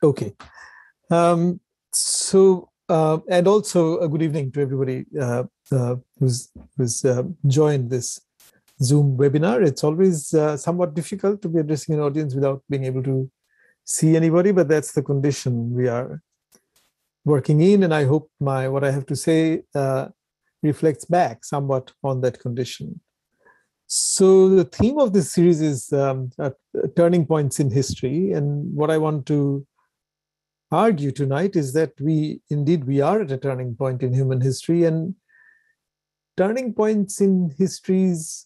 Okay. And also a good evening to everybody who's joined this Zoom webinar. It's always somewhat difficult to be addressing an audience without being able to see anybody, but that's the condition we are working in. And I hope what I have to say reflects back somewhat on that condition. So the theme of this series is turning points in history. And what I want to argue tonight is that we are at a turning point in human history, and turning points in histories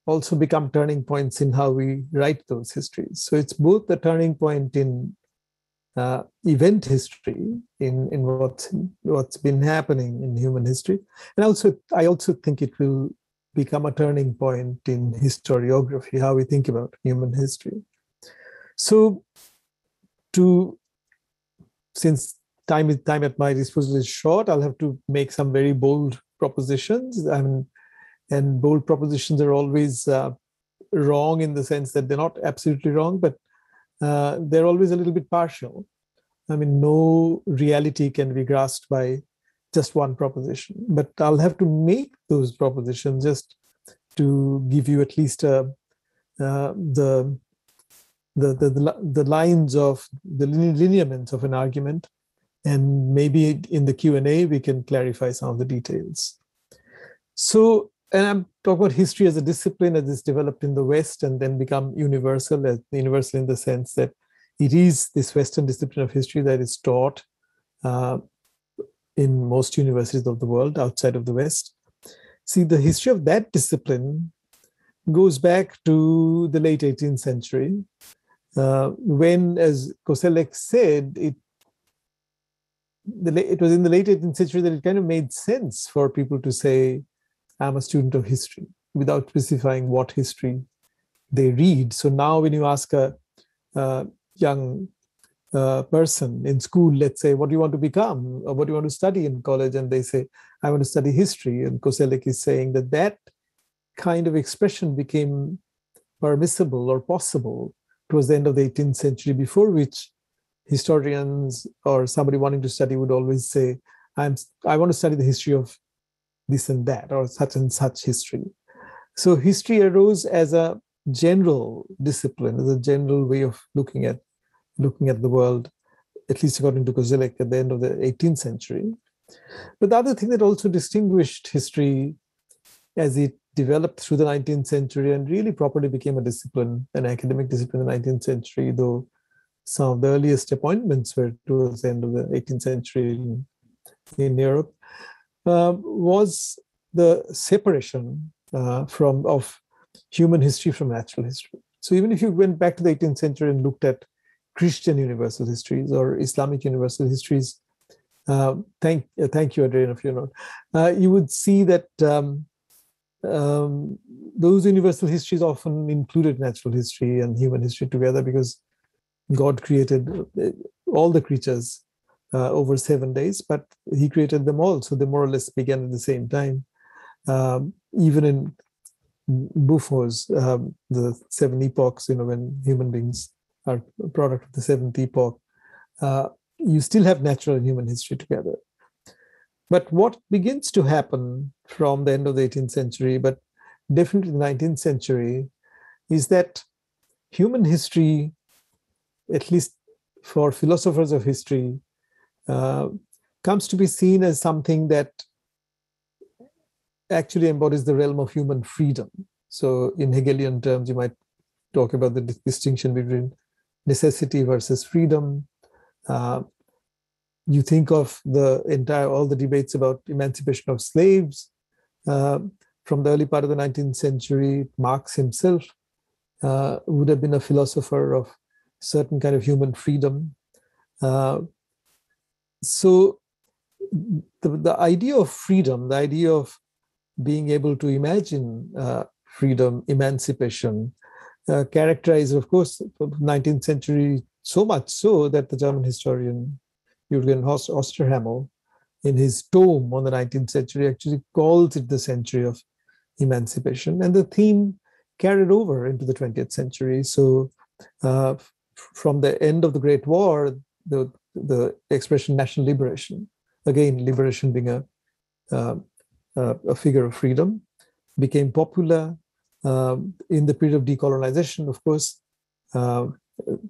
also become turning points in how we write those histories. So it's both the turning point in event history, in what's been happening in human history, and I also think it will become a turning point in historiography, how we think about human history. So since time at my disposal is short, I'll have to make some very bold propositions. And bold propositions are always wrong in the sense that they're not absolutely wrong, but they're always a little bit partial. I mean, no reality can be grasped by just one proposition. But I'll have to make those propositions just to give you at least the lines of the lineaments of an argument, and maybe in the Q&A we can clarify some of the details. So, and I'm talking about history as a discipline as it's developed in the West and then become universal in the sense that it is this Western discipline of history that is taught in most universities of the world outside of the West. See, the history of that discipline goes back to the late 18th century, when, as Koselleck said, it was in the late 18th century that it kind of made sense for people to say, I'm a student of history, without specifying what history they read. So now when you ask a young person in school, let's say, what do you want to become, or what do you want to study in college? And they say, I want to study history. And Koselleck is saying that kind of expression became permissible or possible towards the end of the 18th century, before which historians or somebody wanting to study would always say, I want to study the history of this and that, or such and such history. So history arose as a general discipline, as a general way of looking at the world, at least according to Koselleck, at the end of the 18th century. But the other thing that also distinguished history as it developed through the 19th century and really properly became a discipline, an academic discipline in the 19th century, though some of the earliest appointments were towards the end of the 18th century in Europe, was the separation of human history from natural history. So even if you went back to the 18th century and looked at Christian universal histories or Islamic universal histories, thank you, Adrian, if you're not, you would see that those universal histories often included natural history and human history together, because God created all the creatures over 7 days, but he created them all. So they more or less began at the same time. Even in Buffon's, the 7 epochs, when human beings are a product of the 7th epoch, you still have natural and human history together. But what begins to happen from the end of the 18th century, but definitely the 19th century, is that human history, at least for philosophers of history, comes to be seen as something that actually embodies the realm of human freedom. So in Hegelian terms, you might talk about the distinction between necessity versus freedom. You think of all the debates about emancipation of slaves from the early part of the 19th century. Marx himself would have been a philosopher of certain kind of human freedom. So the idea of freedom, the idea of being able to imagine freedom, emancipation, characterized, of course, the 19th century, so much so that the German historian Jürgen Osterhammel, in his tome on the 19th century, actually calls it the century of emancipation. And the theme carried over into the 20th century. So from the end of the Great War, the expression national liberation, again, liberation being a figure of freedom, became popular. In the period of decolonization, of course, there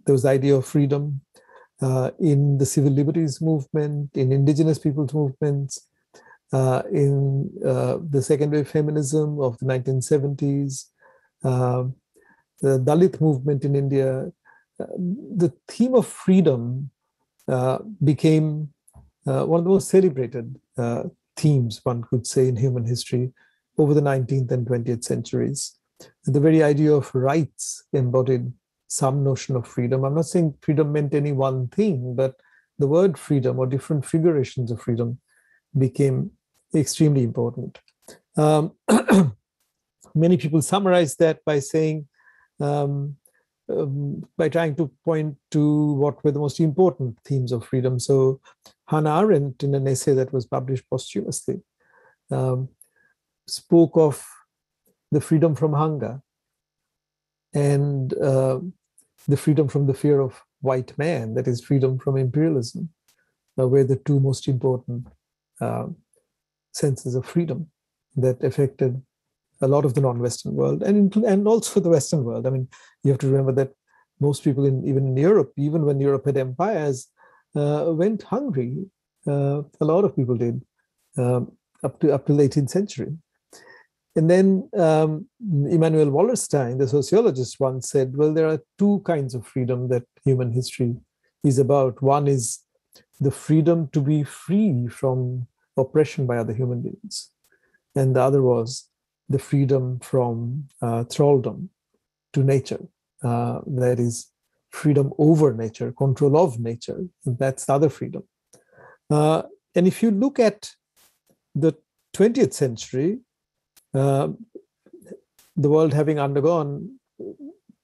was the idea of freedom in the civil liberties movement, in indigenous peoples movements, in the second wave feminism of the 1970s, the Dalit movement in India. The theme of freedom became one of the most celebrated themes, one could say, in human history over the 19th and 20th centuries. The very idea of rights embodied some notion of freedom. I'm not saying freedom meant any one thing, but the word freedom or different figurations of freedom became extremely important. Many people summarize that by saying, by trying to point to what were the most important themes of freedom. So Hannah Arendt, in an essay that was published posthumously, spoke of the freedom from hunger and the freedom from the fear of white man, that is freedom from imperialism, were the two most important senses of freedom that affected a lot of the non-Western world and also the Western world. I mean, you have to remember that most people even in Europe, even when Europe had empires, went hungry. A lot of people did up to the 18th century. And then Immanuel Wallerstein, the sociologist, once said, well, there are two kinds of freedom that human history is about. One is the freedom to be free from oppression by other human beings. And the other was the freedom from thraldom to nature. That is freedom over nature, control of nature. And that's the other freedom. And if you look at the 20th century, the world having undergone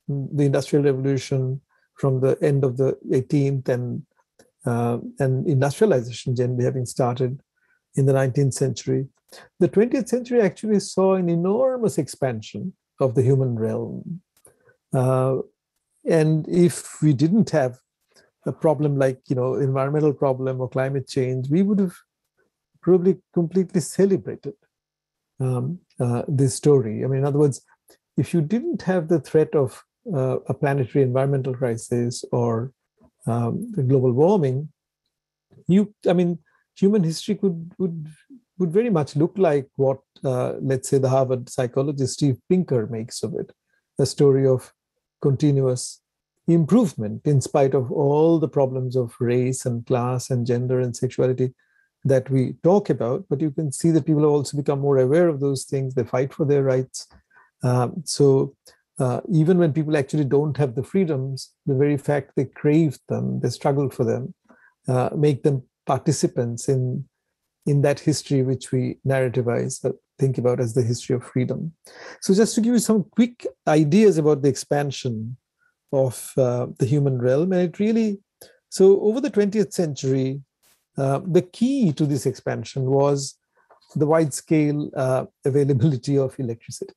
the Industrial Revolution from the end of the 18th and industrialization generally having started in the 19th century, the 20th century actually saw an enormous expansion of the human realm. And if we didn't have a problem like, environmental problem or climate change, we would have probably completely celebrated this story. I mean, in other words, if you didn't have the threat of a planetary environmental crisis or global warming, human history would very much look like what, let's say, the Harvard psychologist Steve Pinker makes of it, a story of continuous improvement in spite of all the problems of race and class and gender and sexuality that we talk about. But you can see that people have also become more aware of those things. They fight for their rights. So even when people actually don't have the freedoms, the very fact they crave them, they struggle for them, make them participants in that history which we narrativize, think about as the history of freedom. So just to give you some quick ideas about the expansion of the human realm, and it really, so over the 20th century, the key to this expansion was the wide-scale availability of electricity.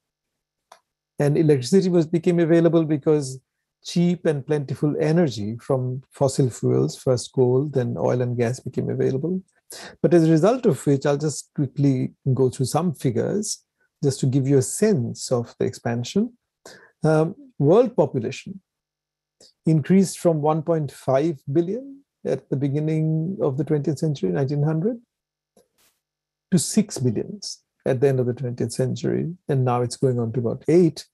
And electricity became available because cheap and plentiful energy from fossil fuels, first coal, then oil and gas, became available. But as a result of which, I'll just quickly go through some figures just to give you a sense of the expansion. World population increased from 1.5 billion at the beginning of the 20th century, 1900, to 6 billions at the end of the 20th century. And now it's going on to about 8.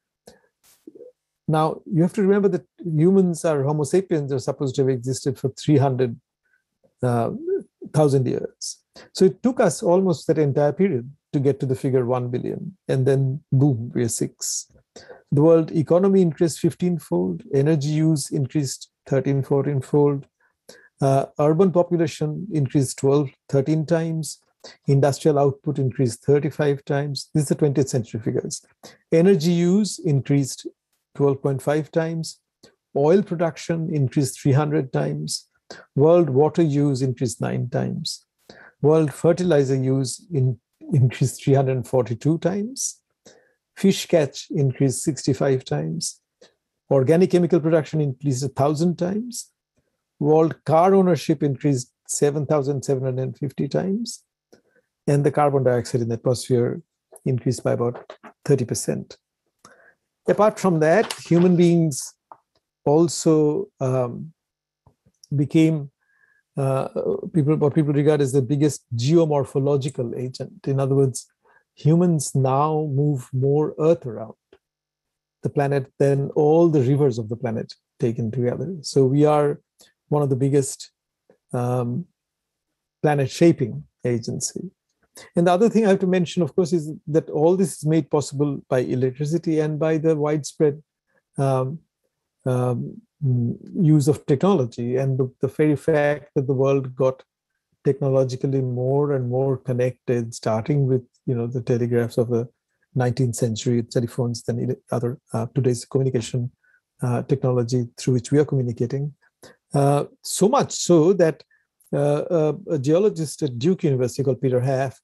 Now, you have to remember that humans, Homo sapiens, are supposed to have existed for 300,000 years. So it took us almost that entire period to get to the figure 1 billion. And then, boom, we're 6. The world economy increased 15-fold. Energy use increased 13, 14-fold. Urban population increased 13 times. Industrial output increased 35 times. This is the 20th century figures. Energy use increased 12.5 times. Oil production increased 300 times. World water use increased 9 times. World fertilizer use increased 342 times. Fish catch increased 65 times. Organic chemical production increased 1,000 times. World car ownership increased 7,750 times. And the carbon dioxide in the atmosphere increased by about 30%. Apart from that, human beings also became what people regard as the biggest geomorphological agent. In other words, humans now move more Earth around the planet than all the rivers of the planet taken together. So we are one of the biggest planet-shaping agency. And the other thing I have to mention, of course, is that all this is made possible by electricity and by the widespread use of technology, and the very fact that the world got technologically more and more connected, starting with the telegraphs of the 19th century, telephones, then other today's communication technology through which we are communicating. So much so that a geologist at Duke University called Peter Haff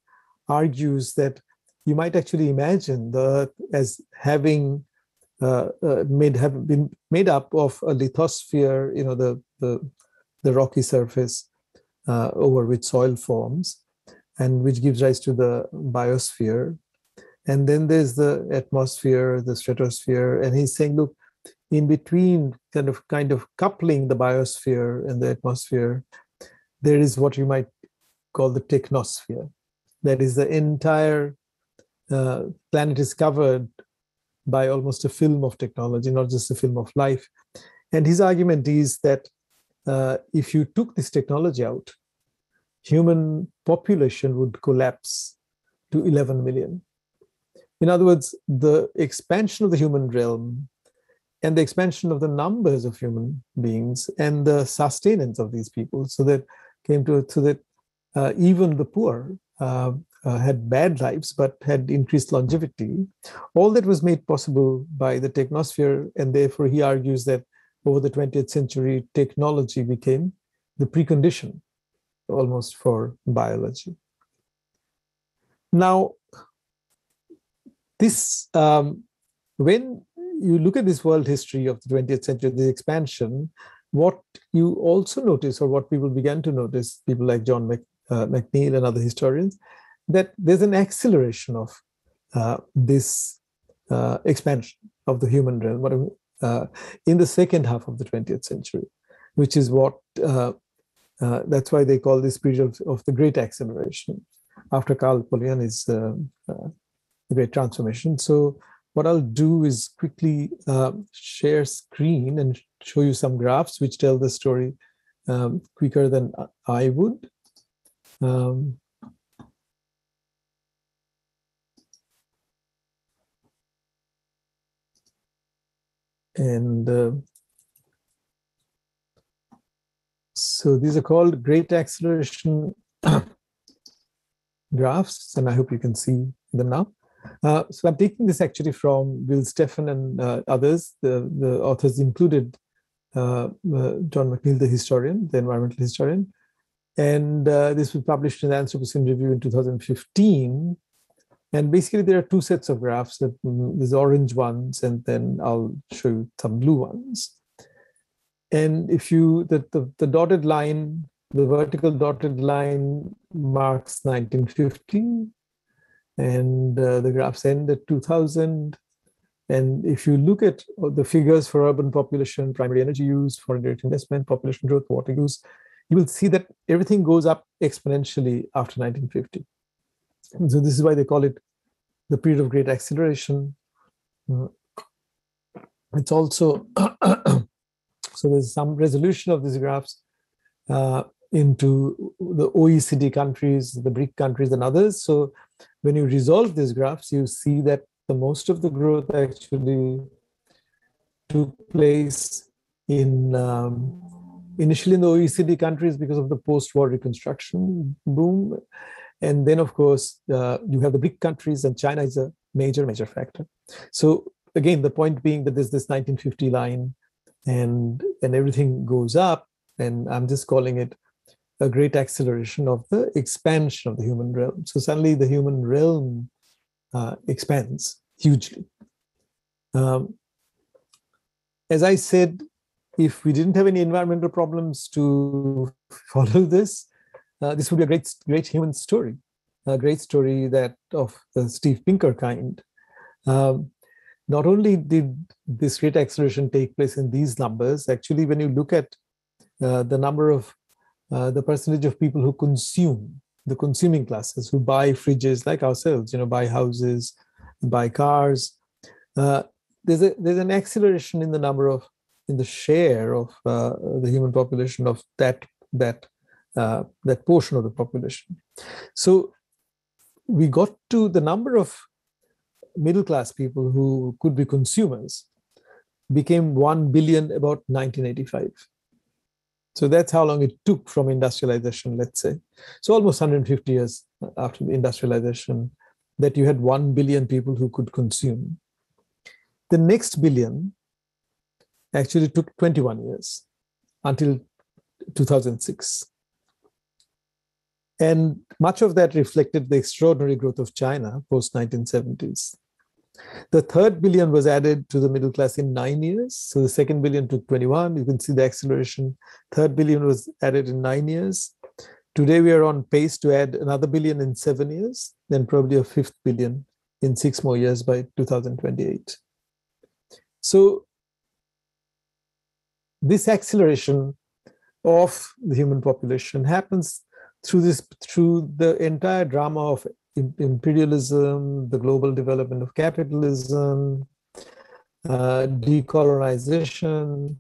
argues that you might actually imagine the Earth as having been made up of a lithosphere, the rocky surface over which soil forms, and which gives rise to the biosphere. And then there's the atmosphere, the stratosphere, and he's saying, look, in between kind of coupling the biosphere and the atmosphere, there is what you might call the technosphere. That is, the entire planet is covered by almost a film of technology, not just a film of life. And his argument is that if you took this technology out, human population would collapse to 11 million. In other words, the expansion of the human realm and the expansion of the numbers of human beings and the sustenance of these people, so that even the poor had bad lives but had increased longevity. All that was made possible by the technosphere, and therefore he argues that over the 20th century, technology became the precondition almost for biology. Now, this when you look at this world history of the 20th century, the expansion, what you also notice, or what people began to notice, people like John McNeill and other historians, that there's an acceleration of this expansion of the human realm in the second half of the 20th century, which is what, that's why they call this period of the Great Acceleration, after Karl Polanyi's the Great Transformation. So what I'll do is quickly share screen and show you some graphs which tell the story quicker than I would. So these are called Great Acceleration graphs, and I hope you can see them now. So I'm taking this actually from Will Steffen and others. The authors included John McNeill, the historian, the environmental historian. And this was published in the Anthropocene Review in 2015. And basically, there are two sets of graphs. There's orange ones, and then I'll show you some blue ones. And if the dotted line, the vertical dotted line marks 1950, and the graphs end at 2000. And if you look at the figures for urban population, primary energy use, foreign direct investment, population growth, water use, you will see that everything goes up exponentially after 1950. And so this is why they call it the period of great acceleration. It's also, so there's some resolution of these graphs into the OECD countries, the BRIC countries, and others. So when you resolve these graphs, you see that the most of the growth actually took place in initially in the OECD countries because of the post-war reconstruction boom. And then, of course, you have the BRIC countries, and China is a major factor. So again, the point being that there's this 1950 line, and everything goes up, and I'm just calling it a great acceleration of the expansion of the human realm. So suddenly the human realm expands hugely. As I said, if we didn't have any environmental problems to follow this, this would be a great human story, a great story that of the Steve Pinker kind. Not only did this great acceleration take place in these numbers, actually, when you look at the number of the percentage of people who consume, the consuming classes who buy fridges like ourselves, buy houses, buy cars, there's an acceleration in the share of the human population of that portion of the population. So we got to the number of middle class people who could be consumers became 1 billion about 1985. So that's how long it took from industrialization, let's say. So almost 150 years after the industrialization, that you had 1 billion people who could consume. The next billion actually took 21 years until 2006. And much of that reflected the extraordinary growth of China post-1970s. The third billion was added to the middle class in 9 years. So the second billion took 21. You can see the acceleration. Third billion was added in 9 years. Today, we are on pace to add another billion in 7 years, then probably a fifth billion in 6 more years by 2028. So this acceleration of the human population happens through the entire drama of imperialism, the global development of capitalism, decolonization,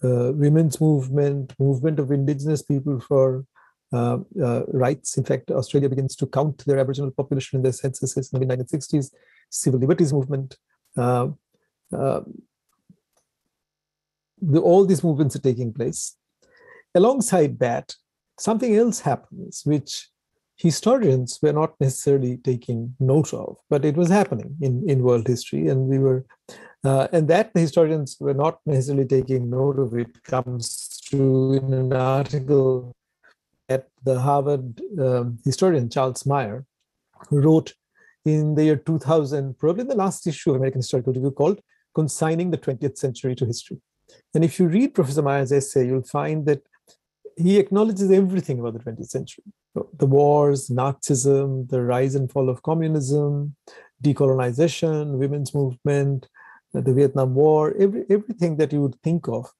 women's movement of indigenous people for rights. In fact, Australia begins to count their Aboriginal population in their censuses in the mid-1960s, civil liberties movement. All these movements are taking place. Alongside that, something else happens, which historians were not necessarily taking note of, but it was happening in world history, and and that the historians were not necessarily taking note of it comes through in an article that the Harvard historian Charles Meyer wrote in the year 2000, probably the last issue of American Historical Review, called Consigning the 20th Century to History. And if you read Professor Meyer's essay, you'll find that he acknowledges everything about the 20th century. The wars, Nazism, the rise and fall of communism, decolonization, women's movement, the Vietnam War, everything that you would think of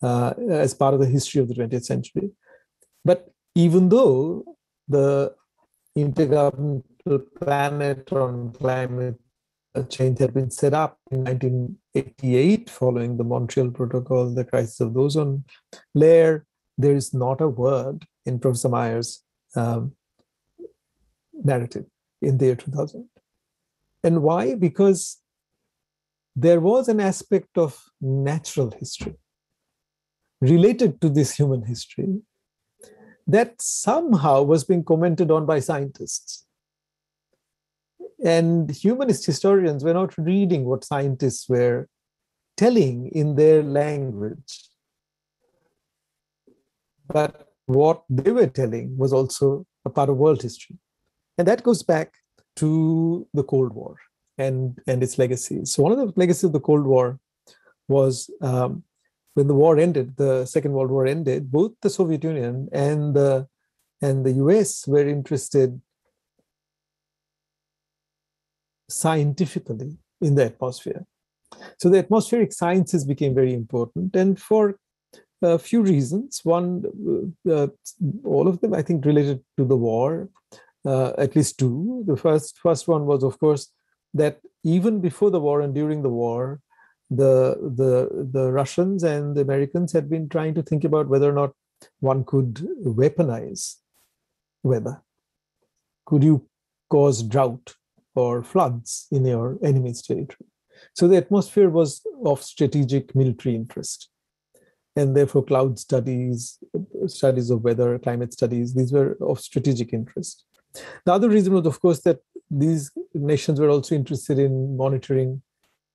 as part of the history of the 20th century. But even though the Intergovernmental Planet on Climate Change had been set up in 1988 following the Montreal Protocol, the crisis of the ozone layer, there is not a word in Professor Meyer's narrative in the year 2000. And why? Because there was an aspect of natural history related to this human history that somehow was being commented on by scientists. And humanist historians were not reading what scientists were telling in their language. But what they were telling was also a part of world history. And that goes back to the Cold War and its legacies. So one of the legacies of the Cold War was when the war ended, the Second World War ended, both the Soviet Union and the US were interested scientifically in the atmosphere. So the atmospheric sciences became very important, and for a few reasons. One, all of them, I think, related to the war, at least two. The first one was, of course, that even before the war and during the war, the Russians and the Americans had been trying to think about whether or not one could weaponize weather. Could you cause drought or floods in your enemy's territory? So the atmosphere was of strategic military interest. And therefore, cloud studies, studies of weather, climate studies, these were of strategic interest. The other reason was, of course, that these nations were also interested in monitoring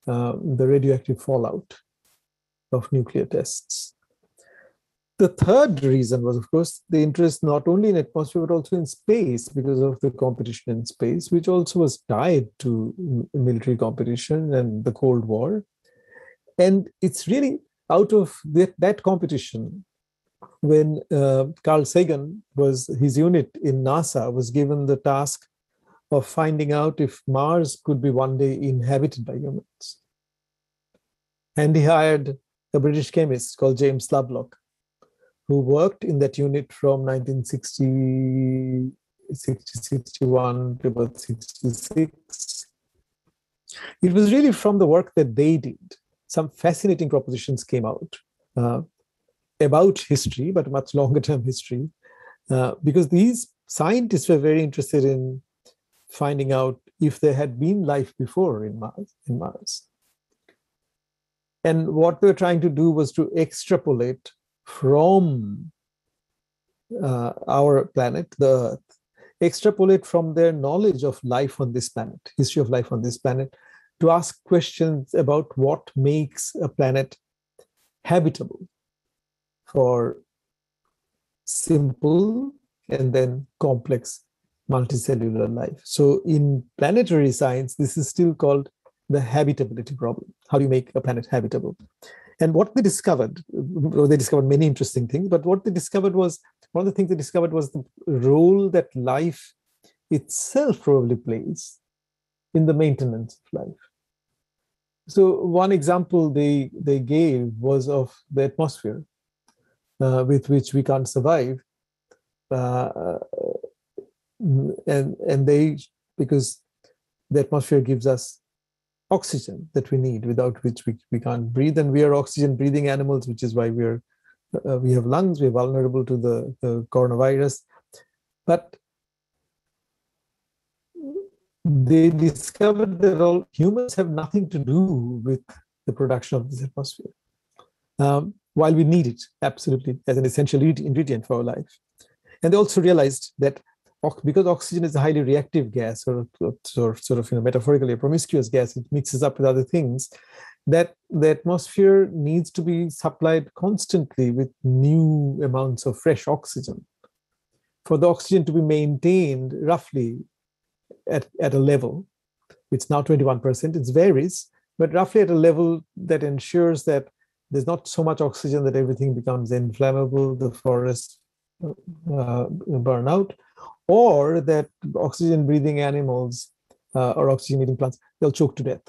the radioactive fallout of nuclear tests. The third reason was, of course, the interest not only in atmosphere, but also in space, because of the competition in space, which also was tied to military competition and the Cold War. And it's really out of that competition when Carl Sagan his unit in NASA was given the task of finding out if Mars could be one day inhabited by humans. And he hired a British chemist called James Lovelock, who worked in that unit from 1961 to about 66. It was really from the work that they did. Some fascinating propositions came out about history, but much longer term history, because these scientists were very interested in finding out if there had been life before in Mars. And what they were trying to do was to extrapolate from our planet, the Earth, extrapolate from their knowledge of life on this planet, history of life on this planet, to ask questions about what makes a planet habitable for simple and then complex multicellular life. So in planetary science, this is still called the habitability problem. How do you make a planet habitable? And what they discovered, well, they discovered many interesting things, but what they discovered was, one of the things they discovered was the role that life itself probably plays in the maintenance of life. So one example they gave was of the atmosphere, with which we can't survive. And because the atmosphere gives us oxygen that we need, without which we can't breathe, and we are oxygen breathing animals, which is why we have lungs, we're vulnerable to the coronavirus. But they discovered that all humans have nothing to do with the production of this atmosphere, while we need it absolutely as an essential ingredient for our life. And they also realized that because oxygen is a highly reactive gas, or sort of metaphorically a promiscuous gas, it mixes up with other things, that the atmosphere needs to be supplied constantly with new amounts of fresh oxygen for the oxygen to be maintained roughly at a level. It's now 21%, it varies, but roughly at a level that ensures that there's not so much oxygen that everything becomes inflammable, the forests burn out, or that oxygen breathing animals or oxygen eating plants, they'll choke to death.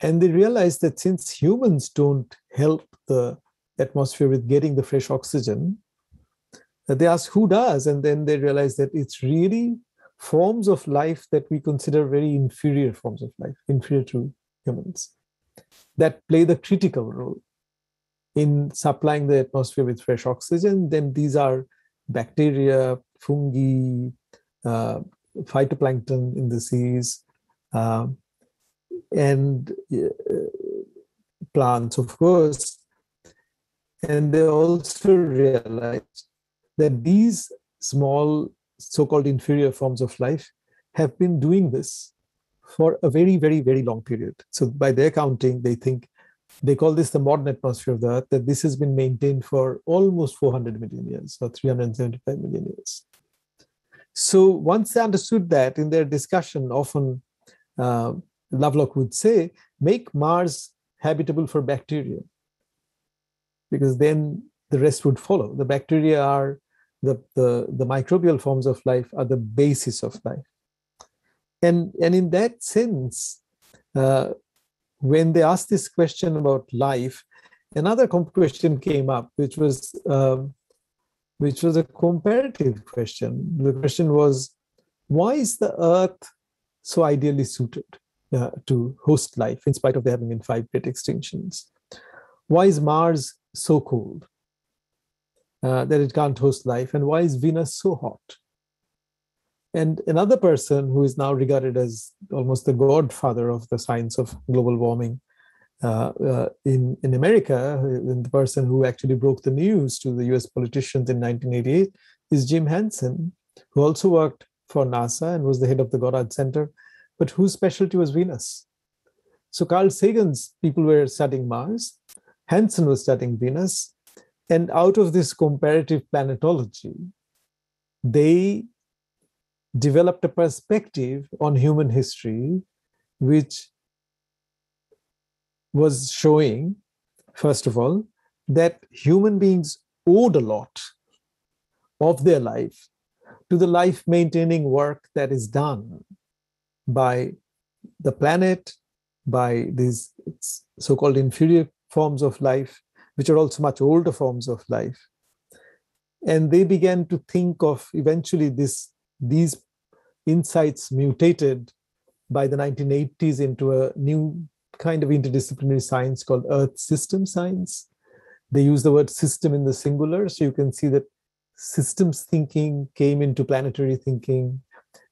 And they realized that since humans don't help the atmosphere with getting the fresh oxygen, they asked who does, and then they realized that it's really forms of life that we consider very inferior forms of life, inferior to humans, that play the critical role in supplying the atmosphere with fresh oxygen. Then these are bacteria, fungi, phytoplankton in the seas, and plants, of course. And they also realized that these small so-called inferior forms of life have been doing this for a very, very, very long period. So by their counting, they call this the modern atmosphere of the Earth, that this has been maintained for almost 400 million years, or 375 million years. So once they understood that, in their discussion, often Lovelock would say, make Mars habitable for bacteria, because then the rest would follow. The bacteria are the microbial forms of life, are the basis of life. And in that sense, when they asked this question about life, another question came up, which was a comparative question. The question was, why is the Earth so ideally suited to host life, in spite of there having been 5 great extinctions? Why is Mars so cold that it can't host life? And why is Venus so hot? And another person who is now regarded as almost the godfather of the science of global warming in America, and the person who actually broke the news to the US politicians in 1988, is Jim Hansen, who also worked for NASA and was the head of the Goddard Center, but whose specialty was Venus. So Carl Sagan's people were studying Mars, Hansen was studying Venus, and out of this comparative planetology, they developed a perspective on human history which was showing, first of all, that human beings owed a lot of their life to the life-maintaining work that is done by the planet, by these so-called inferior forms of life, which are also much older forms of life. And they began to think of eventually these insights mutated by the 1980s into a new kind of interdisciplinary science called Earth System Science. They use the word system in the singular, so you can see that systems thinking came into planetary thinking.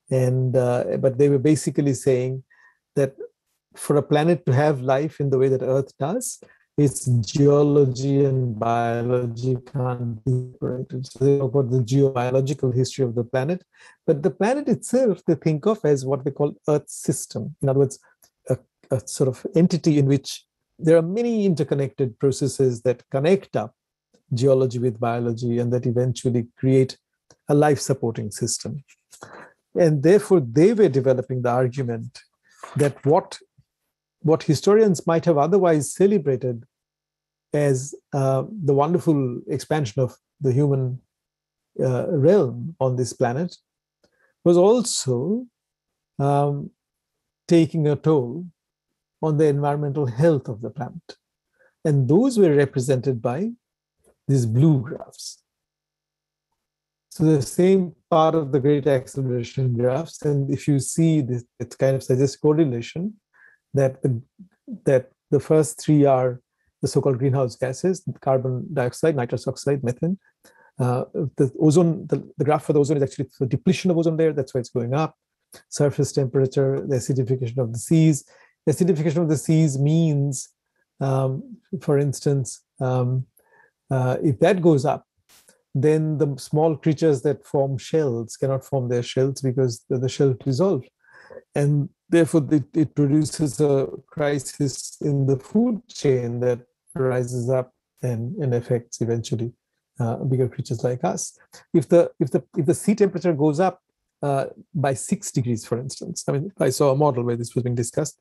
And but they were basically saying that for a planet to have life in the way that Earth does, its geology and biology can't be separated. So they talk about the geobiological history of the planet, but the planet itself they think of as what they call Earth system. In other words, a sort of entity in which there are many interconnected processes that connect up geology with biology and that eventually create a life-supporting system. And therefore, they were developing the argument that what historians might have otherwise celebrated as the wonderful expansion of the human realm on this planet was also taking a toll on the environmental health of the planet. And those were represented by these blue graphs. So the same part of the great acceleration graphs, and if you see this, it kind of suggests correlation that the first three are the so-called greenhouse gases: carbon dioxide, nitrous oxide, methane. The ozone, the graph for the ozone is actually the depletion of ozone layer. That's why it's going up. Surface temperature, the acidification of the seas. Acidification of the seas means, for instance, if that goes up, then the small creatures that form shells cannot form their shells because the shell dissolve. And therefore, it produces a crisis in the food chain that rises up and affects eventually bigger creatures like us. If the sea temperature goes up by 6 degrees, for instance, I mean, I saw a model where this was being discussed,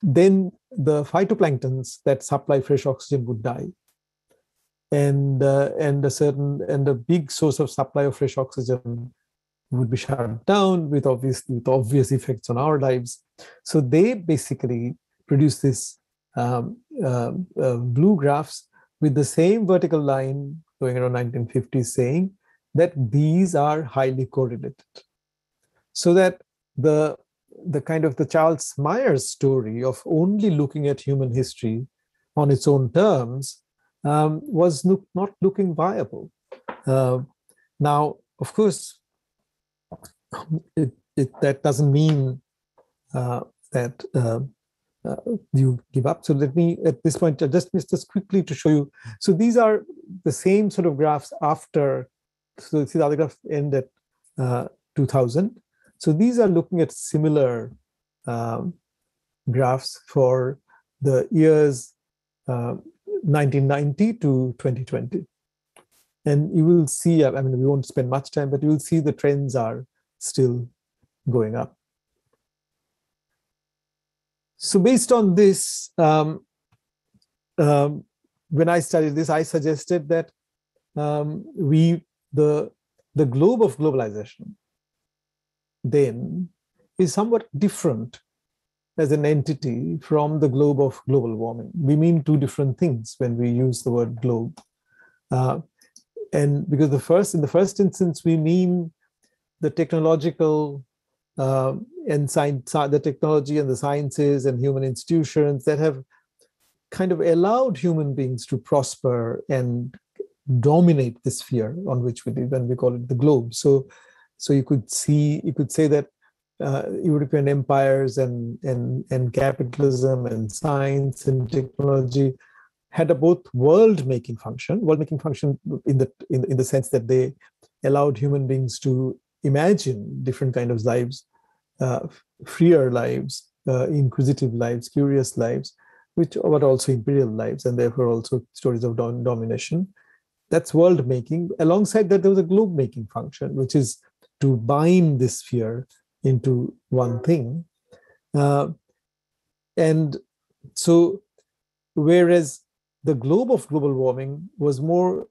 then the phytoplanktons that supply fresh oxygen would die. And a big source of supply of fresh oxygen would be shut down with obvious effects on our lives. So they basically produce this blue graphs with the same vertical line going around 1950s saying that these are highly correlated. So that the kind of the Charles Myers story of only looking at human history on its own terms was not looking viable. Now, of course, that doesn't mean that you give up. So let me, at this point, just quickly to show you. So these are the same sort of graphs after, so see the other graph end at 2000. So these are looking at similar graphs for the years 1990 to 2020. And you will see, I mean, we won't spend much time, but you will see the trends are still going up. So based on this, when I studied this, I suggested that the globe of globalization then is somewhat different as an entity from the globe of global warming. We mean two different things when we use the word globe. And because in the first instance, we mean the technological and the technology and the sciences and human institutions that have kind of allowed human beings to prosper and dominate the sphere on which we live, and we call it the globe. So you could say that European empires and capitalism and science and technology had a both world-making function in the sense that they allowed human beings to imagine different kind of lives, freer lives, inquisitive lives, curious lives, but also imperial lives, and therefore also stories of domination. That's world-making. Alongside that, there was a globe-making function, which is to bind this sphere into one thing. And So whereas the globe of global warming was more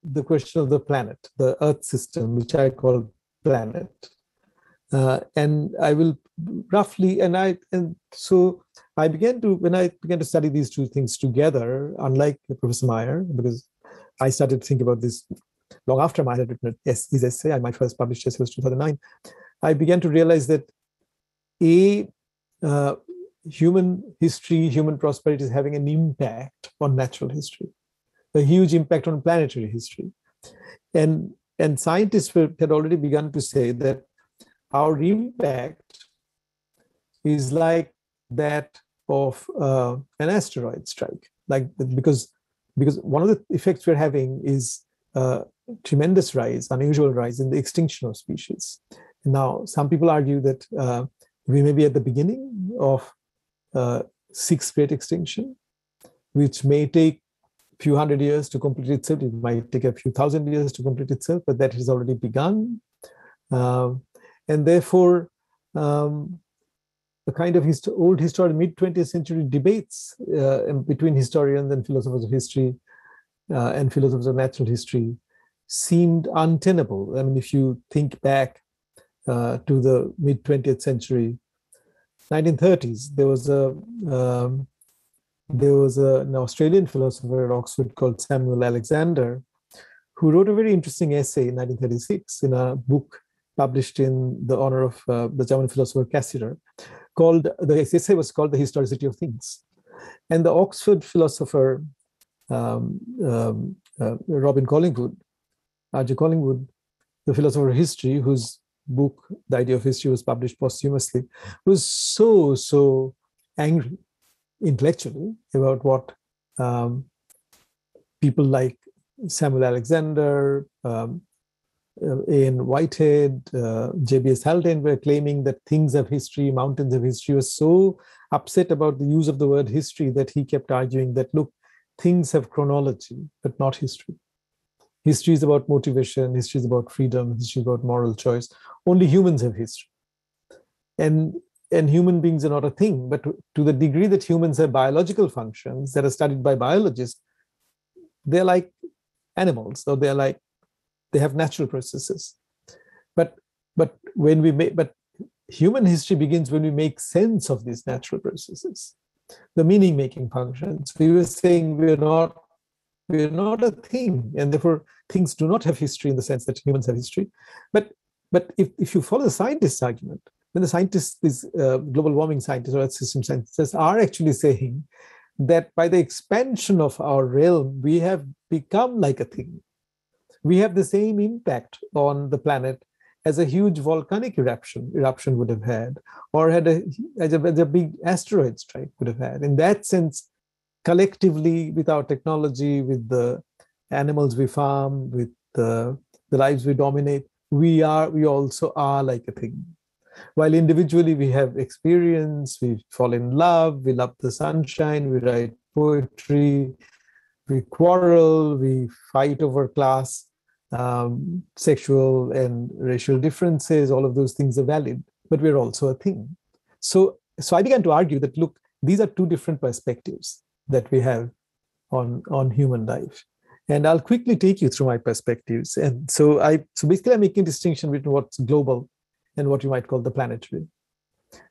the question of the planet, the Earth system, which I call planet. And I will roughly, and so I began to, when I began to study these two things together, unlike Professor Meyer, because I started to think about this long after Meyer had written his essay. My first published essay was 2009. I began to realize that human history, human prosperity is having an impact on natural history, a huge impact on planetary history. And scientists had already begun to say that our impact is like that of an asteroid strike, because one of the effects we're having is tremendous rise, unusual rise in the extinction of species. Now, some people argue that we may be at the beginning of sixth great extinction, which may take a few hundred years to complete itself. It might take a few thousand years to complete itself, but that has already begun. And therefore, the kind of old historical mid-20th century debates between historians and philosophers of history and philosophers of natural history seemed untenable. I mean, if you think back to the mid-20th century, 1930s, there was an Australian philosopher at Oxford called Samuel Alexander, who wrote a very interesting essay in 1936 in a book published in the honor of the German philosopher Cassirer, the essay was called The Historicity of Things. And the Oxford philosopher, Robin Collingwood, R.J. Collingwood, the philosopher of history, whose book, The Idea of History, was published posthumously, was so angry intellectually about what people like Samuel Alexander, A.N. Whitehead, J.B.S. Haldane were claiming that things of history, mountains of history, was so upset about the use of the word history that he kept arguing that, look, things have chronology, but not history. History is about motivation, history is about freedom, history is about moral choice. Only humans have history. And human beings are not a thing, but to the degree that humans have biological functions that are studied by biologists, they're like animals, or they have natural processes. But human history begins when we make sense of these natural processes, the meaning-making functions. We were saying we're not a thing, and therefore things do not have history in the sense that humans have history. But if you follow the scientist's argument, then the scientists, these global warming scientists or earth system scientists, are actually saying that by the expansion of our realm, we have become like a thing. We have the same impact on the planet as a huge volcanic eruption would have had, or as a big asteroid strike would have had. In that sense, collectively, with our technology, with the animals we farm, with the lives we dominate, we also are like a thing. While individually we have experience, we fall in love, we love the sunshine, we write poetry, we quarrel, we fight over class, sexual and racial differences. All of those things are valid, but we're also a thing. So I began to argue that, look, these are two different perspectives that we have on human life. And I'll quickly take you through my perspectives. And so basically I'm making a distinction between what's global and what you might call the planetary.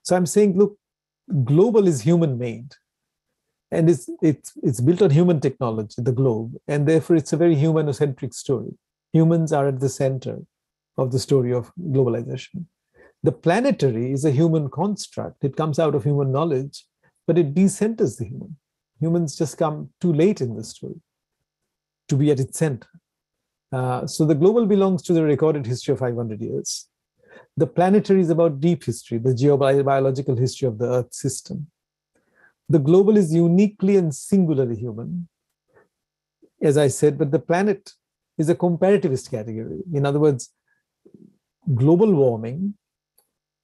So I'm saying, look, global is human-made, and it's built on human technology, the globe, and therefore it's a very humanocentric story. Humans are at the center of the story of globalization. The planetary is a human construct. It comes out of human knowledge, but it decenters the human. Humans just come too late in the story to be at its center. So the global belongs to the recorded history of 500 years. The planetary is about deep history, the geobiological history of the Earth system. The global is uniquely and singularly human, as I said, but the planet is a comparativist category. In other words, global warming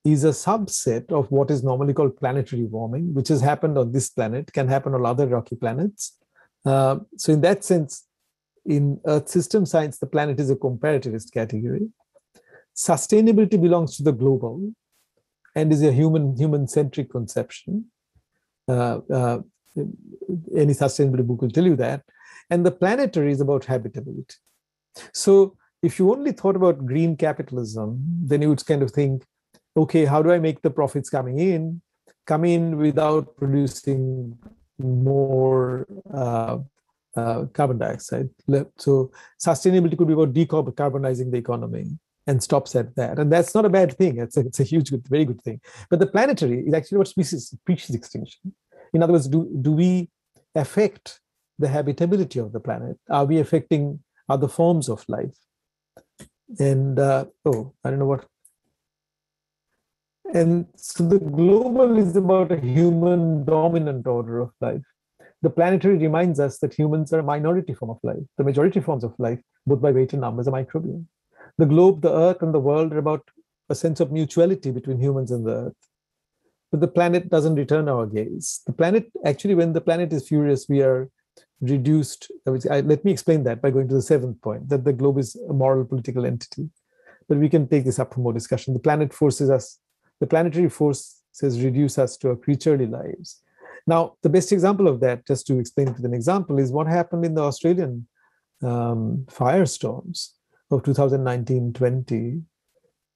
is a subset of what is normally called planetary warming, which has happened on this planet, can happen on other rocky planets. So in that sense, in Earth system science, the planet is a comparativist category. Sustainability belongs to the global and is a human-centric conception. Any sustainability book will tell you that. And the planetary is about habitability. So if you only thought about green capitalism, then you would kind of think, okay, how do I make the profits come in without producing more carbon dioxide? So sustainability could be about decarbonizing the economy and stops at that. And that's not a bad thing. It's a huge, good, very good thing. But the planetary is actually what species extinction. In other words, do we affect the habitability of the planet? Are we affecting other forms of life? And I don't know what. And so the global is about a human dominant order of life. The planetary reminds us that humans are a minority form of life. The majority forms of life, both by weight and numbers, are microbial. The globe, the earth, and the world are about a sense of mutuality between humans and the earth. But the planet doesn't return our gaze. The planet, actually, when the planet is furious, we are reduced. Let me explain that by going to the seventh point, that the globe is a moral political entity. But we can take this up for more discussion. The planetary forces reduce us to our creaturely lives. Now, the best example of that, just to explain it with an example, is what happened in the Australian firestorms of 2019-20,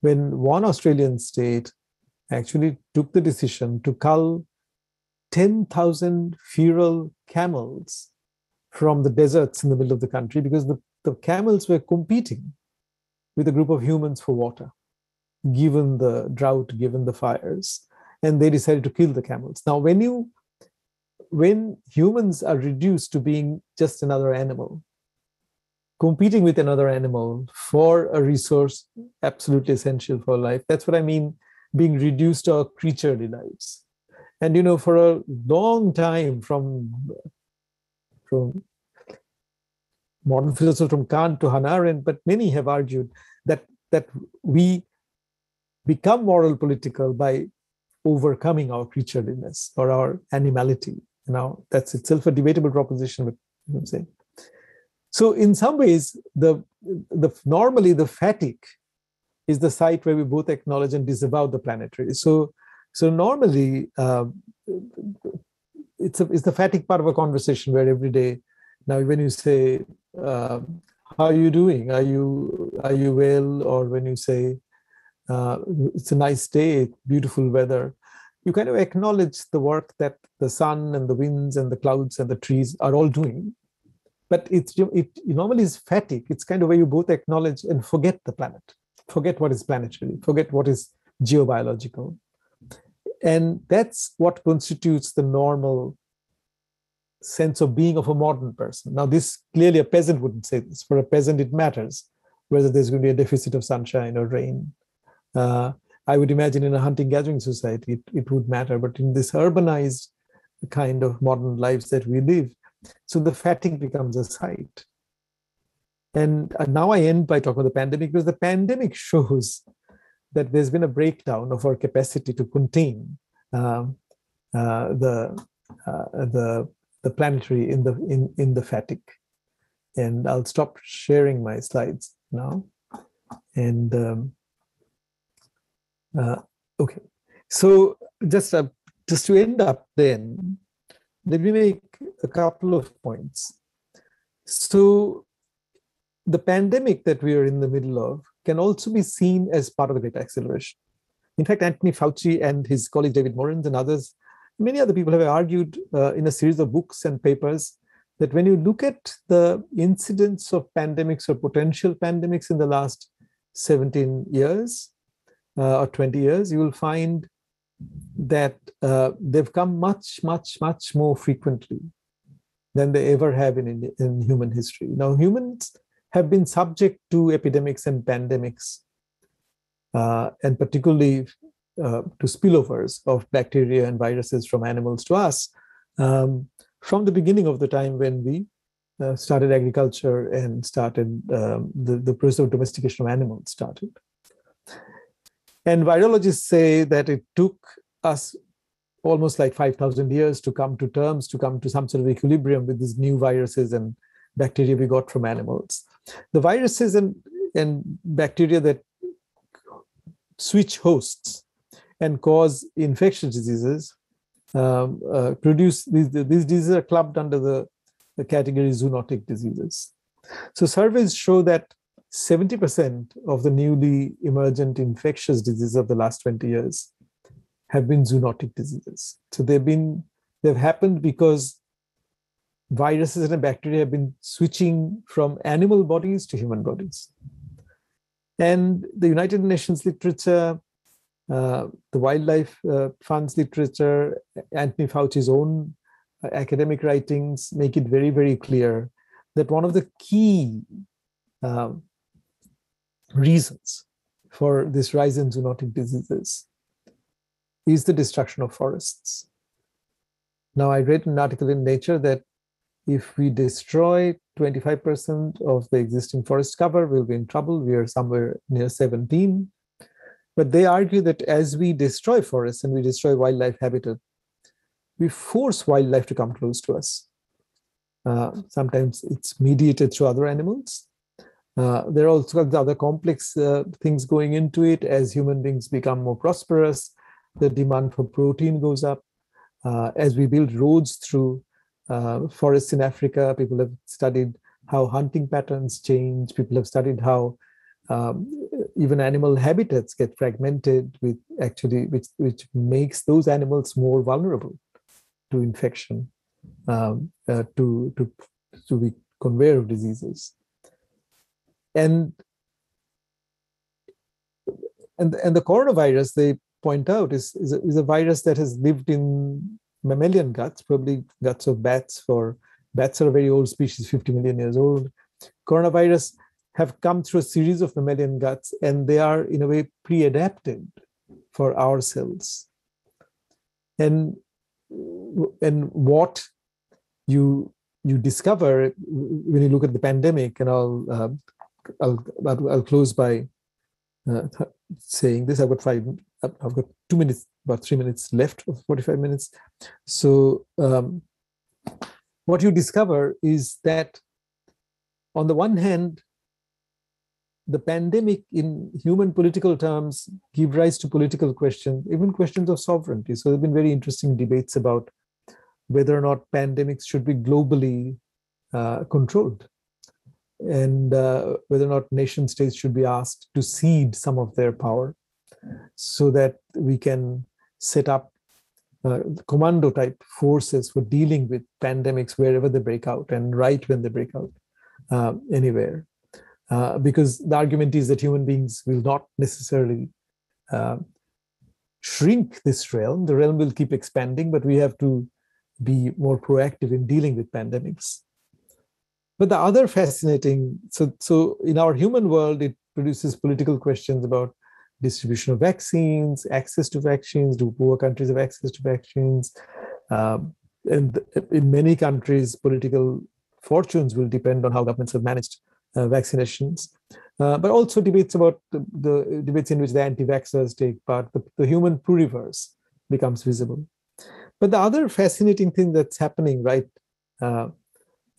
when one Australian state actually took the decision to cull 10,000 feral camels from the deserts in the middle of the country because the camels were competing with a group of humans for water, given the drought, given the fires, and they decided to kill the camels. Now, when humans are reduced to being just another animal, competing with another animal for a resource absolutely essential for life, that's what I mean, being reduced to our creaturely lives. And for a long time, from modern philosophers from Kant to Hannah Arendt, but many have argued that we become moral political by overcoming our creatureliness or our animality. Now, that's itself a debatable proposition, but I'm saying. So in some ways, normally the fatigue is the site where we both acknowledge and disavow the planetary. So normally, it's the fatigue part of a conversation where every day, now when you say, how are you doing? Are you well? Or when you say, it's a nice day, beautiful weather, you kind of acknowledge the work that the sun and the winds and the clouds and the trees are all doing. But it normally is fatigue. It's kind of where you both acknowledge and forget the planet, forget what is planetary, forget what is geobiological. And that's what constitutes the normal sense of being of a modern person. Now, this clearly a peasant wouldn't say this. For a peasant, it matters whether there's going to be a deficit of sunshine or rain. I would imagine in a hunting-gathering society, it would matter. But in this urbanized kind of modern lives that we live, so the fatigue becomes a sight. And now I end by talking about the pandemic, because the pandemic shows that there's been a breakdown of our capacity to contain the planetary in the fatigue. And I'll stop sharing my slides now. And okay, so just to end up then, let me make a couple of points. So the pandemic that we are in the middle of can also be seen as part of the Great Acceleration. In fact, Anthony Fauci and his colleague David Morans and others, many other people have argued in a series of books and papers that when you look at the incidence of pandemics or potential pandemics in the last 17 years or 20 years, you will find that they've come much, much, much more frequently than they ever have in human history. Now, humans have been subject to epidemics and pandemics, and particularly to spillovers of bacteria and viruses from animals to us, from the beginning of the time when we started agriculture and started the process of domestication of animals started. And virologists say that it took us almost like 5,000 years to come to terms, to come to some sort of equilibrium with these new viruses and bacteria we got from animals. The viruses and bacteria that switch hosts and cause infectious diseases produce these diseases are clubbed under the category zoonotic diseases. So surveys show that 70% of the newly emergent infectious diseases of the last 20 years have been zoonotic diseases. So they've happened because viruses and bacteria have been switching from animal bodies to human bodies. And the United Nations literature, the Wildlife Fund's literature, Anthony Fauci's own academic writings make it very, very clear that one of the key reasons for this rise in zoonotic diseases is the destruction of forests. Now, I read an article in Nature that if we destroy 25% of the existing forest cover, we'll be in trouble. We are somewhere near 17. But they argue that as we destroy forests and we destroy wildlife habitat, we force wildlife to come close to us. Sometimes it's mediated through other animals. There are also other complex things going into it. As human beings become more prosperous, the demand for protein goes up. As we build roads through forests in Africa, people have studied how hunting patterns change. People have studied how even animal habitats get fragmented, which makes those animals more vulnerable to infection, to the conveyor of diseases. And the coronavirus, they point out, is a virus that has lived in mammalian guts, probably guts of bats. Bats are a very old species, 50 million years old. Coronavirus have come through a series of mammalian guts, and they are in a way pre-adapted for our cells. And what you discover when you look at the pandemic, and I'll close by saying this. I've got 2 minutes, about 3 minutes left of 45 minutes. So what you discover is that on the one hand, the pandemic in human political terms give rise to political questions, even questions of sovereignty. So there have been very interesting debates about whether or not pandemics should be globally controlled, and whether or not nation states should be asked to cede some of their power so that we can set up commando type forces for dealing with pandemics wherever they break out and right when they break out anywhere. Because the argument is that human beings will not necessarily shrink this realm. The realm will keep expanding, but we have to be more proactive in dealing with pandemics. But the other fascinating, so in our human world, it produces political questions about distribution of vaccines, access to vaccines. Do poor countries have access to vaccines? And in many countries, political fortunes will depend on how governments have managed vaccinations. But also debates about the debates in which the anti-vaxxers take part. The human pluriverse becomes visible. But the other fascinating thing that's happening right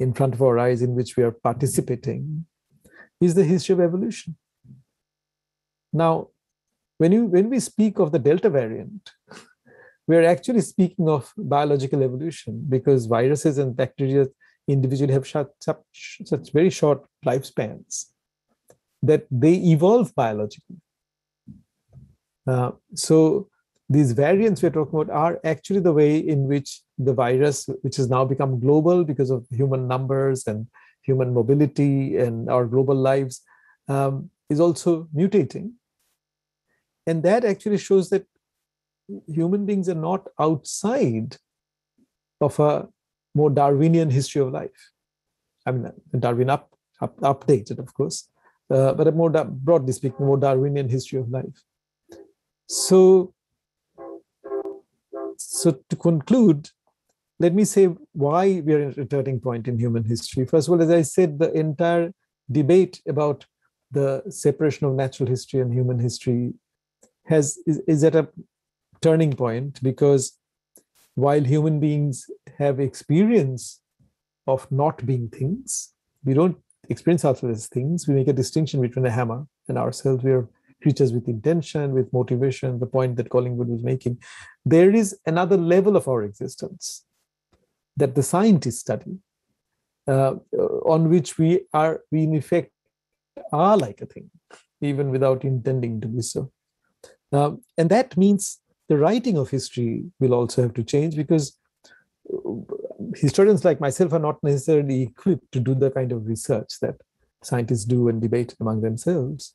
in front of our eyes, in which we are participating, is the history of evolution. Now, when we speak of the Delta variant, we are actually speaking of biological evolution, because viruses and bacteria individually have such very short lifespans that they evolve biologically. So these variants we're talking about are actually the way in which the virus, which has now become global because of human numbers and human mobility and our global lives, is also mutating. And that actually shows that human beings are not outside of a more Darwinian history of life. I mean, Darwin updated, of course, but a more, broadly speaking, more Darwinian history of life. So to conclude, let me say why we are at a turning point in human history. First of all, as I said, the entire debate about the separation of natural history and human history is at a turning point, because while human beings have experience of not being things, we don't experience ourselves as things. We make a distinction between a hammer and ourselves. We are creatures with intention, with motivation, the point that Collingwood was making. There is another level of our existence that the scientists study, on which we in effect are like a thing, even without intending to be so. And that means the writing of history will also have to change, because historians like myself are not necessarily equipped to do the kind of research that scientists do and debate among themselves.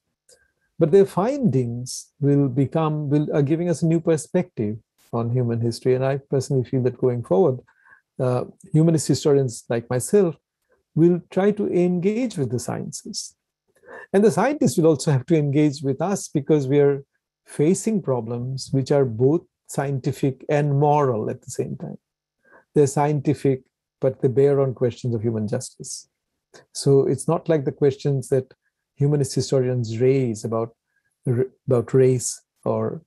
But their findings are giving us a new perspective on human history. And I personally feel that going forward, humanist historians like myself will try to engage with the sciences. And the scientists will also have to engage with us, because we are facing problems which are both scientific and moral at the same time. They're scientific, but they bear on questions of human justice. So it's not like the questions that humanist historians raise about race or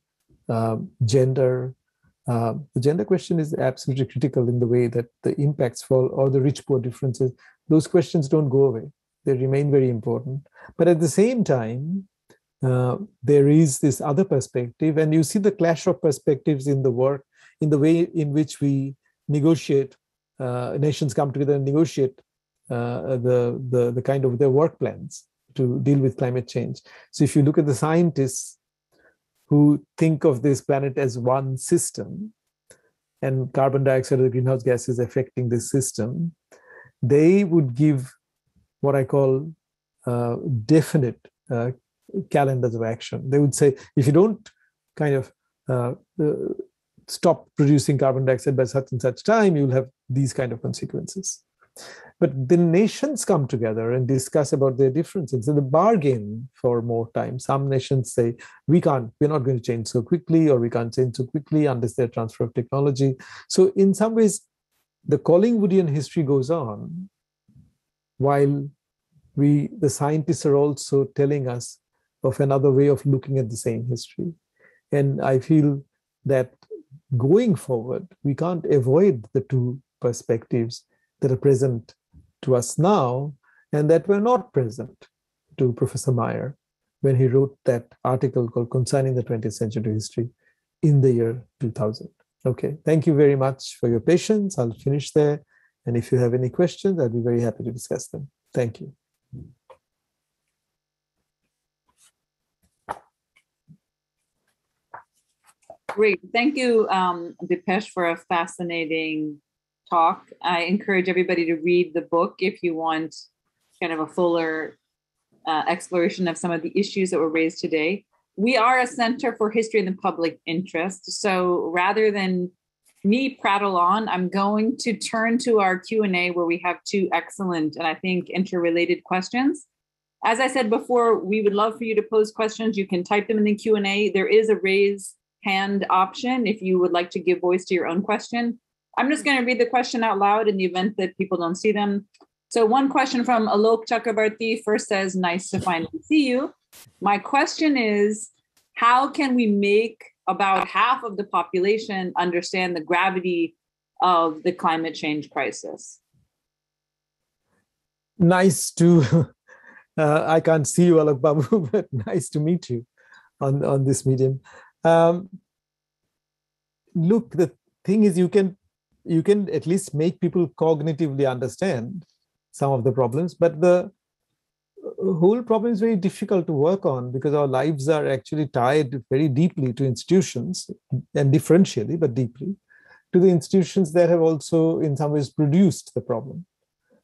gender. The gender question is absolutely critical in the way that the impacts fall, or the rich-poor differences. Those questions don't go away. They remain very important. But at the same time, there is this other perspective, and you see the clash of perspectives in the work, in the way in which we negotiate, nations come together and negotiate the kind of their work plans to deal with climate change. So if you look at the scientists who think of this planet as one system, and carbon dioxide or the greenhouse gases affecting this system, they would give what I call definite calendars of action. They would say, if you don't kind of stop producing carbon dioxide by such and such time, you'll have these kind of consequences. But the nations come together and discuss about their differences, and the bargain for more time. Some nations say, we're not going to change so quickly, or we can't change so quickly unless there's transfer of technology. So in some ways, the Collingwoodian history goes on, while the scientists are also telling us of another way of looking at the same history. And I feel that going forward, we can't avoid the two perspectives that are present to us now and that were not present to Professor Meyer when he wrote that article called Consigning the 20th Century History in the year 2000. Okay, thank you very much for your patience. I'll finish there. And if you have any questions, I'd be very happy to discuss them. Thank you. Great. Thank you, Dipesh, for a fascinating talk. I encourage everybody to read the book if you want kind of a fuller exploration of some of the issues that were raised today. We are a center for history in the public interest. So rather than me prattle on, I'm going to turn to our Q&A, where we have two excellent and I think interrelated questions. As I said before, we would love for you to pose questions. You can type them in the Q&A. There is a raise hand option if you would like to give voice to your own question. I'm just going to read the question out loud in the event that people don't see them. So one question from Lepage Chakrabarty first says, nice to finally see you. My question is, how can we make about half of the population understand the gravity of the climate change crisis? Nice to, I can't see you, Alok Babu, but nice to meet you on this medium. Look, the thing is, you can at least make people cognitively understand some of the problems, but the whole problem is very difficult to work on, because our lives are actually tied very deeply to institutions, and differentially, but deeply, to the institutions that have also in some ways produced the problem.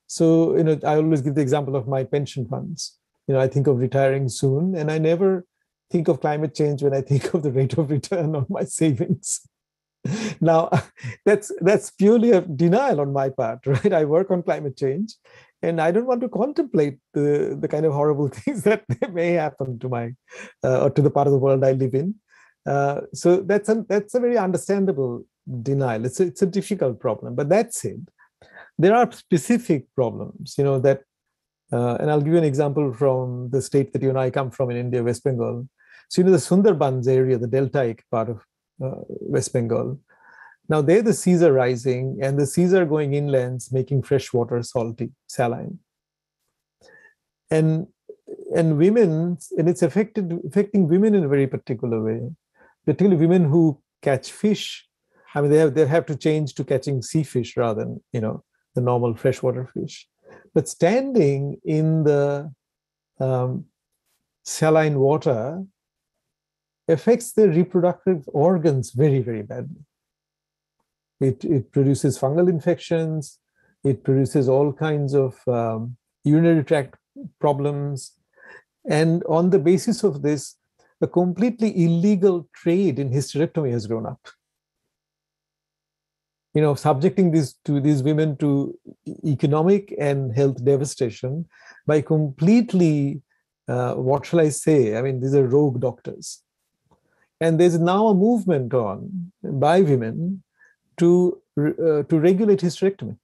So, I always give the example of my pension funds. I think of retiring soon, and I never think of climate change when I think of the rate of return on my savings. Now, that's purely a denial on my part, right? I work on climate change, and I don't want to contemplate the kind of horrible things that may happen to my or to the part of the world I live in. So that's a very understandable denial. It's a difficult problem, but that said, there are specific problems, that, and I'll give you an example from the state that you and I come from in India, West Bengal. So the Sundarbans area, the deltaic part of West Bengal. Now there the seas are rising, and the seas are going inland, making fresh water salty, saline. And women, and it's affecting women in a very particular way, particularly women who catch fish. I mean, they have to change to catching sea fish rather than, the normal freshwater fish. But standing in the saline water affects their reproductive organs very, very badly. It produces fungal infections. It produces all kinds of urinary tract problems. And on the basis of this, a completely illegal trade in hysterectomy has grown up. Subjecting these women to economic and health devastation by completely, what shall I say? I mean, these are rogue doctors. And there's now a movement on by women to regulate hysterectomy.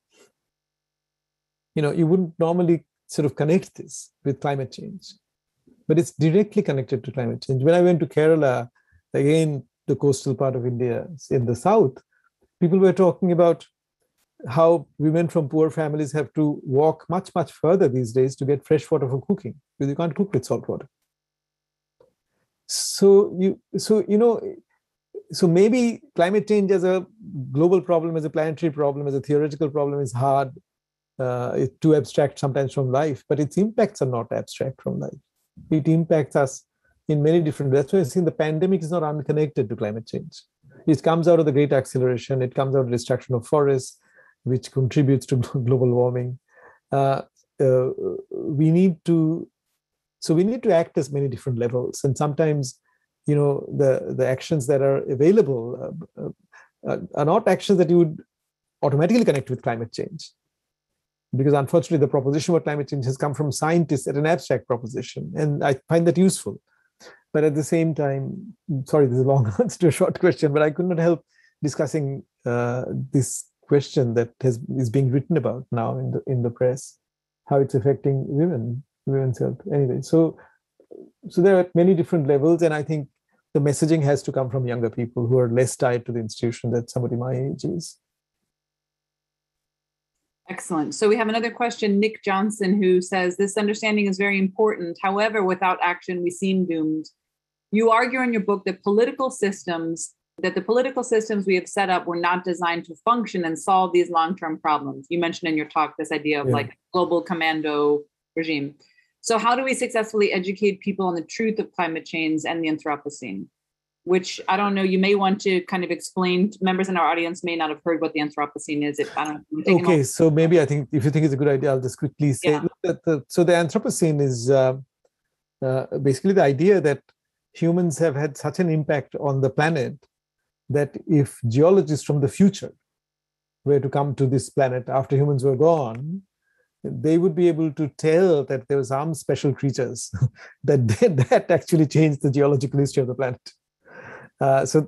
You wouldn't normally sort of connect this with climate change, but it's directly connected to climate change. When I went to Kerala, again, the coastal part of India in the south, people were talking about how women from poor families have to walk much, much further these days to get fresh water for cooking, because you can't cook with salt water. So maybe climate change as a global problem, as a planetary problem, as a theoretical problem is hard, it's too abstract sometimes from life, but its impacts are not abstract from life. It impacts us in many different ways. That's why I think the pandemic is not unconnected to climate change. It comes out of the great acceleration. It comes out of destruction of forests, which contributes to global warming. We need to act as many different levels, and sometimes, the actions that are available are not actions that you would automatically connect with climate change, because unfortunately, the proposition about climate change has come from scientists at an abstract proposition, and I find that useful. But at the same time, sorry, this is a long answer to a short question, but I could not help discussing this question that is being written about now in the press, how it's affecting women's health. Anyway, so there are many different levels, and I think the messaging has to come from younger people who are less tied to the institution that somebody my age is. Excellent. So we have another question, Nick Johnson, who says, this understanding is very important. However, without action, we seem doomed. You argue in your book that the political systems we have set up were not designed to function and solve these long-term problems. You mentioned in your talk this idea of like global commando regime. So how do we successfully educate people on the truth of climate change and the Anthropocene? Which I don't know, you may want to kind of explain. Members in our audience may not have heard what the Anthropocene is. Okay, so maybe I think if you think it's a good idea, I'll just quickly say that so the Anthropocene is basically the idea that humans have had such an impact on the planet that if geologists from the future were to come to this planet after humans were gone, they would be able to tell that there were some special creatures that actually changed the geological history of the planet. So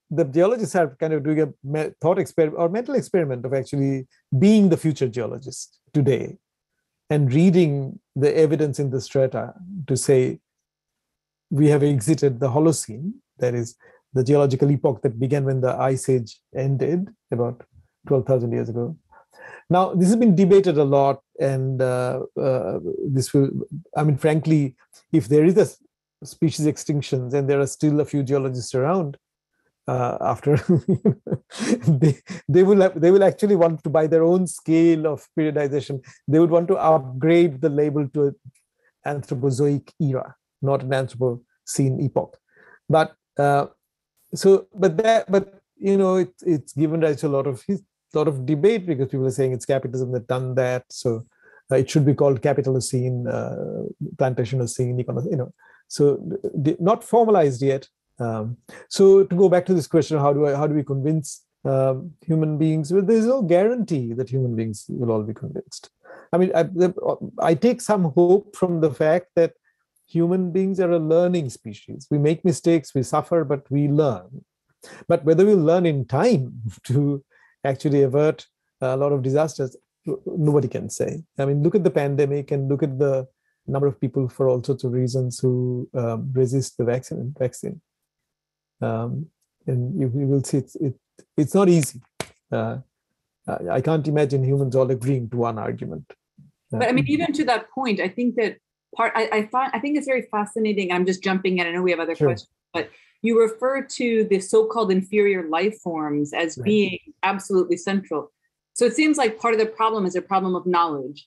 the geologists are kind of doing a thought experiment or mental experiment of actually being the future geologist today and reading the evidence in the strata to say, we have exited the Holocene, that is the geological epoch that began when the Ice Age ended about 12,000 years ago. Now, this has been debated a lot, and frankly, if there is a species extinctions and there are still a few geologists around, after they will actually want to, by their own scale of periodization, they would want to upgrade the label to an Anthropozoic era, not an Anthropocene epoch. But it's given rise to a lot of debate, because people are saying it's capitalism that done that, so it should be called Capitalocene, Plantationocene, so not formalized yet. So to go back to this question, how do we convince human beings? Well, there's no guarantee that human beings will all be convinced. I mean, I take some hope from the fact that human beings are a learning species. We make mistakes, we suffer, but we learn. But whether we'll learn in time to actually avert a lot of disasters, nobody can say. I mean, look at the pandemic and look at the number of people for all sorts of reasons who resist the vaccine. And you will see it's not easy. I can't imagine humans all agreeing to one argument. But I mean, even to that point, I think that I think it's very fascinating. I'm just jumping in. I know we have other questions, but you refer to the so-called inferior life forms as being absolutely central. So it seems like part of the problem is a problem of knowledge.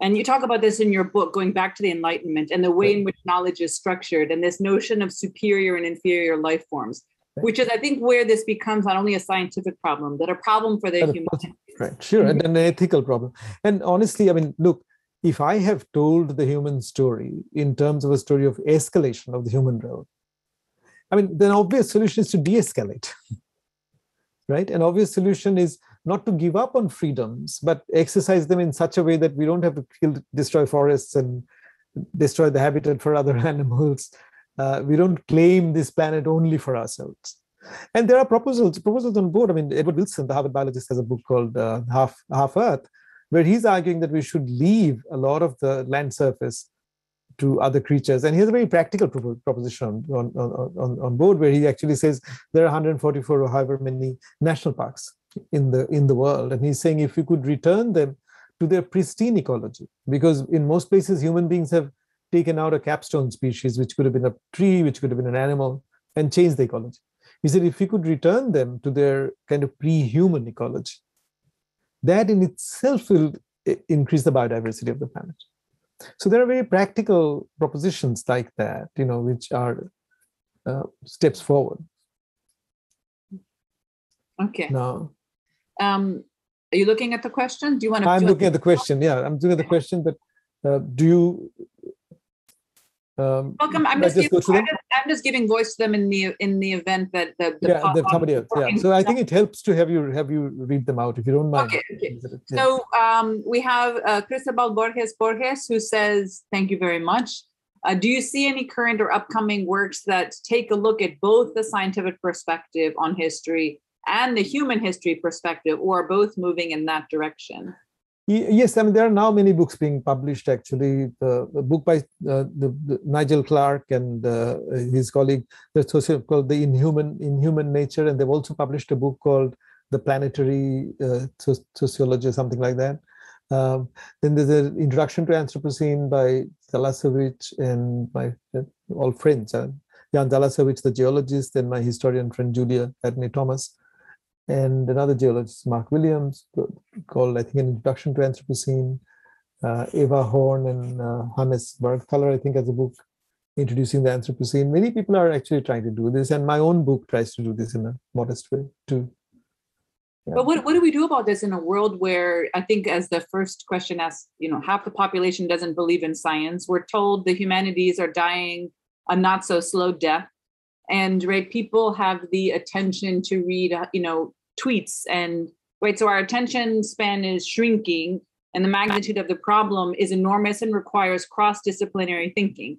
And you talk about this in your book, going back to the Enlightenment and the way in which knowledge is structured and this notion of superior and inferior life forms, which is, I think, where this becomes not only a scientific problem, but a problem for the humanity. Right, sure, and an ethical problem. And honestly, I mean, look, if I have told the human story in terms of a story of escalation of the human realm, I mean, the obvious solution is to de-escalate, right? An obvious solution is not to give up on freedoms, but exercise them in such a way that we don't have to destroy forests and destroy the habitat for other animals. We don't claim this planet only for ourselves. And there are proposals on board. I mean, Edward Wilson, the Harvard biologist, has a book called Half Earth, where he's arguing that we should leave a lot of the land surface to other creatures. And he has a very practical proposition on board, where he actually says there are 144 or however many national parks in the world. And he's saying if we could return them to their pristine ecology, because in most places, human beings have taken out a capstone species, which could have been a tree, which could have been an animal, and changed the ecology. He said if we could return them to their kind of pre-human ecology, that in itself will increase the biodiversity of the planet. So there are very practical propositions like that, which are steps forward. Okay. Now, are you looking at the question? Do you want to? I'm looking at the question. Yeah, I'm looking at the question. But do you? Welcome. I'm just giving voice to them in the event that somebody else. Yeah. So I think it helps to have you read them out if you don't mind. Okay. So we have Cristobal Borges, who says, "Thank you very much. Do you see any current or upcoming works that take a look at both the scientific perspective on history and the human history perspective, or both moving in that direction?" Yes, I mean, there are now many books being published, actually. The book by the Nigel Clarke and his colleague, called The Inhuman Nature, and they've also published a book called The Planetary Sociology, or something like that. Then there's an Introduction to Anthropocene by Zalasevich and my all friends, Jan Zalasevich, the geologist, and my historian friend Julia Adney Thomas. And another geologist, Mark Williams, called, I think, An Introduction to Anthropocene. Eva Horn and Hannes Bergthaler, I think, has a book introducing the Anthropocene. Many people are actually trying to do this, and my own book tries to do this in a modest way too. Yeah. But what do we do about this in a world where, I think, as the first question asks, half the population doesn't believe in science? We're told the humanities are dying a not so slow death, and people have the attention to read, tweets, and so our attention span is shrinking, and the magnitude of the problem is enormous and requires cross-disciplinary thinking.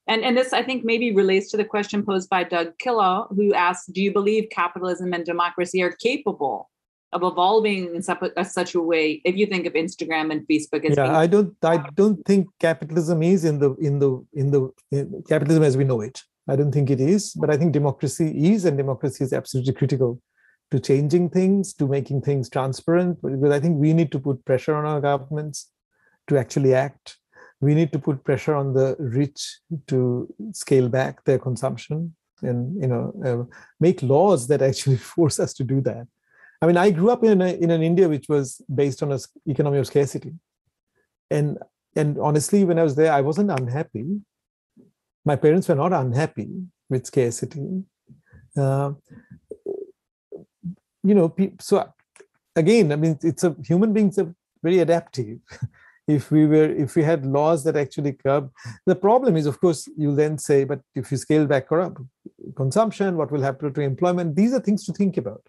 And this, I think, maybe relates to the question posed by Doug Killa, who asked, do you believe capitalism and democracy are capable of evolving in such a way, if you think of Instagram and Facebook as I don't think capitalism is in capitalism as we know it. I don't think it is, but I think democracy is, and democracy is absolutely critical to changing things, to making things transparent. Because I think we need to put pressure on our governments to actually act. We need to put pressure on the rich to scale back their consumption and make laws that actually force us to do that. I mean, I grew up in an India which was based on an economy of scarcity, and honestly, when I was there, I wasn't unhappy. My parents were not unhappy with scarcity. So again, I mean, human beings are very adaptive. If we had laws that actually curb, the problem is, of course, you then say, but if you scale back consumption, what will happen to employment? These are things to think about.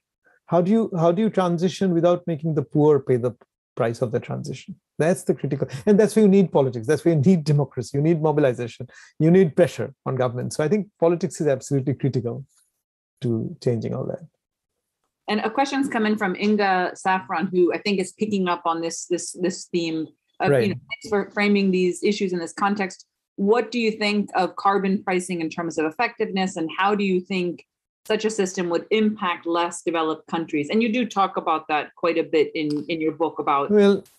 How do you transition without making the poor pay the price of the transition? That's the critical, and that's why you need politics. That's why you need democracy. You need mobilization. You need pressure on government. So I think politics is absolutely critical to changing all that. And a question's coming from Inga Saffron, who I think is picking up on this theme. Thanks for framing these issues in this context. What do you think of carbon pricing in terms of effectiveness, and how do you think such a system would impact less developed countries? And you do talk about that quite a bit in your book about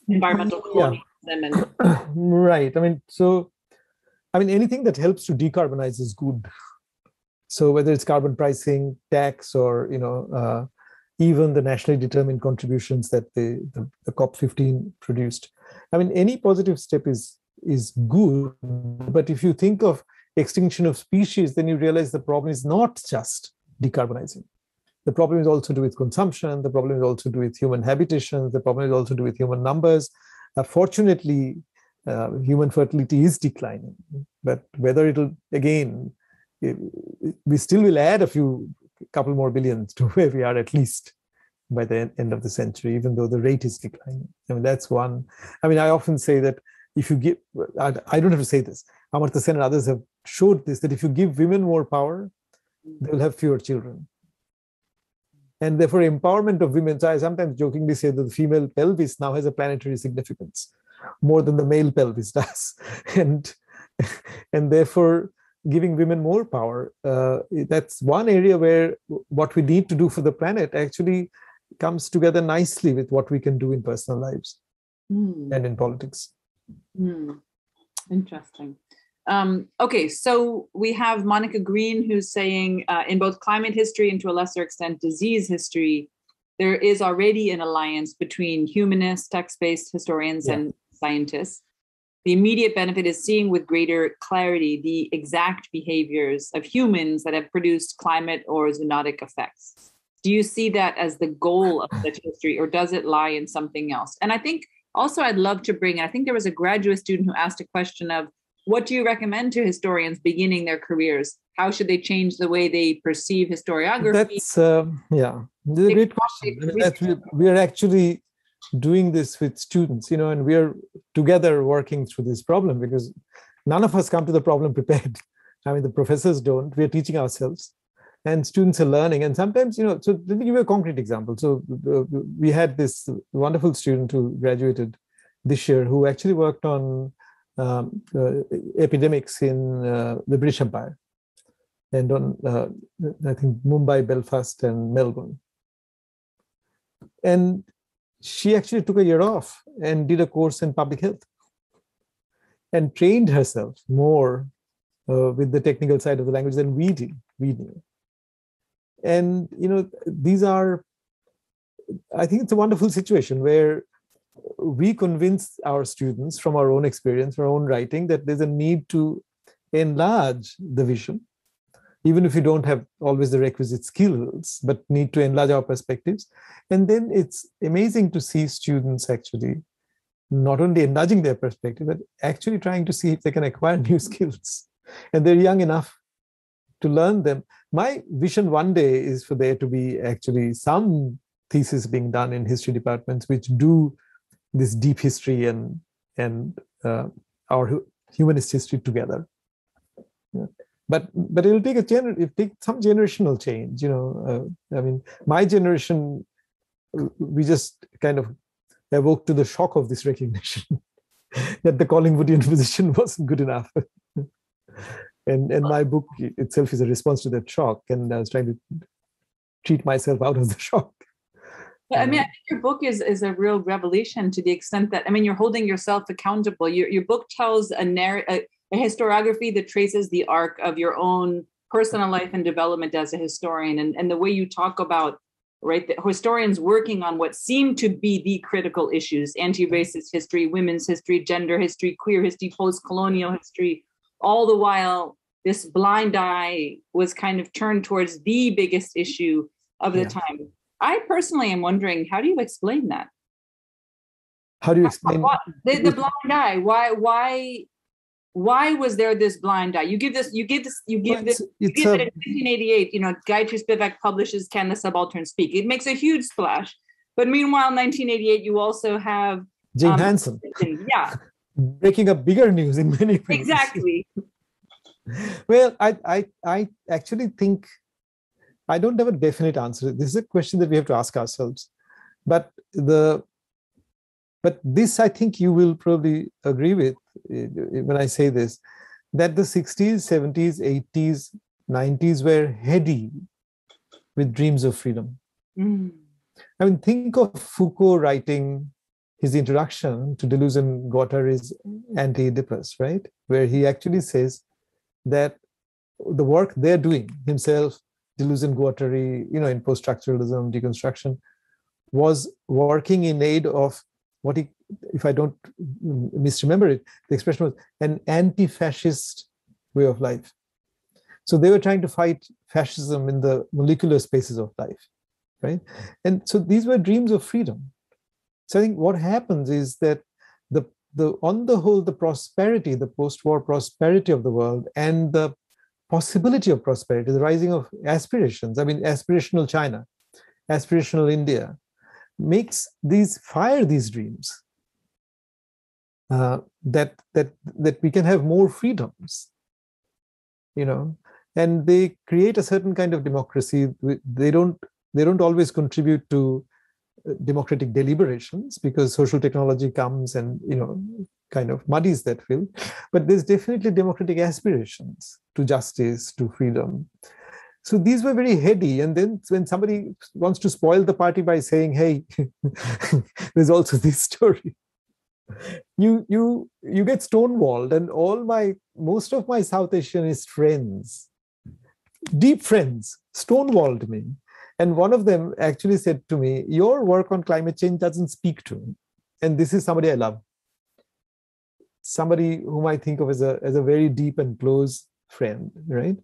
environmental colonialism. them and right. Anything that helps to decarbonize is good. So whether it's carbon pricing, tax, or even the nationally determined contributions that the COP15 produced. Any positive step is good, but if you think of extinction of species, then you realize the problem is not just decarbonizing. The problem is also to do with consumption. The problem is also to do with human habitations. The problem is also to do with human numbers. Fortunately, human fertility is declining, but whether it'll, again, we still will add couple more billions to where we are at least by the end of the century, even though the rate is declining. That's one. I often say that if you give, I don't have to say this, Amartya Sen and others have showed this, that if you give women more power, they will have fewer children. And therefore, empowerment of women, so I sometimes jokingly say that the female pelvis now has a planetary significance, more than the male pelvis does. And therefore, giving women more power, that's one area where what we need to do for the planet actually comes together nicely with what we can do in personal lives and in politics. Interesting. Okay, so we have Monica Green, who's saying in both climate history and to a lesser extent disease history, there is already an alliance between humanists, text-based historians, and scientists. The immediate benefit is seeing with greater clarity the exact behaviors of humans that have produced climate or zoonotic effects. Do you see that as the goal of such history, or does it lie in something else? And I think also I'd love to bring, I think there was a graduate student who asked a question of, what do you recommend to historians beginning their careers? How should they change the way they perceive historiography? That's, this is a great question. We are actually doing this with students, and we are together working through this problem, because none of us come to the problem prepared. The professors don't. We are teaching ourselves, and students are learning. And sometimes, so let me give you a concrete example. So we had this wonderful student who graduated this year who actually worked on epidemics in the British Empire and on, I think, Mumbai, Belfast, and Melbourne. And she actually took a year off and did a course in public health and trained herself more with the technical side of the language than we knew. And, these are, I think it's a wonderful situation where we convince our students from our own experience, our own writing, that there's a need to enlarge the vision, even if we don't have always the requisite skills, but need to enlarge our perspectives. And then it's amazing to see students actually not only enlarging their perspective, but actually trying to see if they can acquire new skills. And they're young enough to learn them. My vision one day is for there to be actually some thesis being done in history departments which do this deep history and our humanist history together. Yeah. But it'll take some generational change. My generation, we just kind of awoke to the shock of this recognition that the Collingwoodian position wasn't good enough. And my book itself is a response to that shock, and I was trying to treat myself out of the shock. I think your book is a real revelation to the extent that, you're holding yourself accountable. Your book tells a historiography that traces the arc of your own personal life and development as a historian. And the way you talk about, right, the historians working on what seem to be the critical issues: anti-racist history, women's history, gender history, queer history, post-colonial history. All the while, this blind eye was kind of turned towards the biggest issue of the time. I personally am wondering, how do you explain that? How do you explain the blind eye? Why was there this blind eye? You give it in 1988. Gayatri Spivak publishes "Can the Subaltern Speak?" It makes a huge splash. But meanwhile, 1988, you also have Jane Hansen. Yeah. Breaking up bigger news in many ways. Exactly. Well, I actually think I don't have a definite answer. This is a question that we have to ask ourselves. But this, I think you will probably agree with when I say this, that the 60s, 70s, 80s, 90s were heady with dreams of freedom. Think of Foucault writing his introduction to Deleuze and Guattari is Anti-Oedipus, right? Where he actually says that the work they're doing, himself, Deleuze and Guattari, in post-structuralism, deconstruction, was working in aid of what he, if I don't misremember it, the expression was an anti-fascist way of life. So they were trying to fight fascism in the molecular spaces of life, right? And so these were dreams of freedom. So I think what happens is that on the whole, the prosperity, the post-war prosperity of the world and the possibility of prosperity, the rising of aspirations, aspirational China, aspirational India, makes fire these dreams that we can have more freedoms, and they create a certain kind of democracy. They don't always contribute to democratic deliberations because social technology comes and kind of muddies that field, but there's definitely democratic aspirations to justice, to freedom. So these were very heady, and then when somebody wants to spoil the party by saying, hey, there's also this story, you get stonewalled. And most of my South Asianist friends, deep friends, stonewalled me. And one of them actually said to me, your work on climate change doesn't speak to me. And this is somebody I love, somebody whom I think of as a very deep and close friend, right?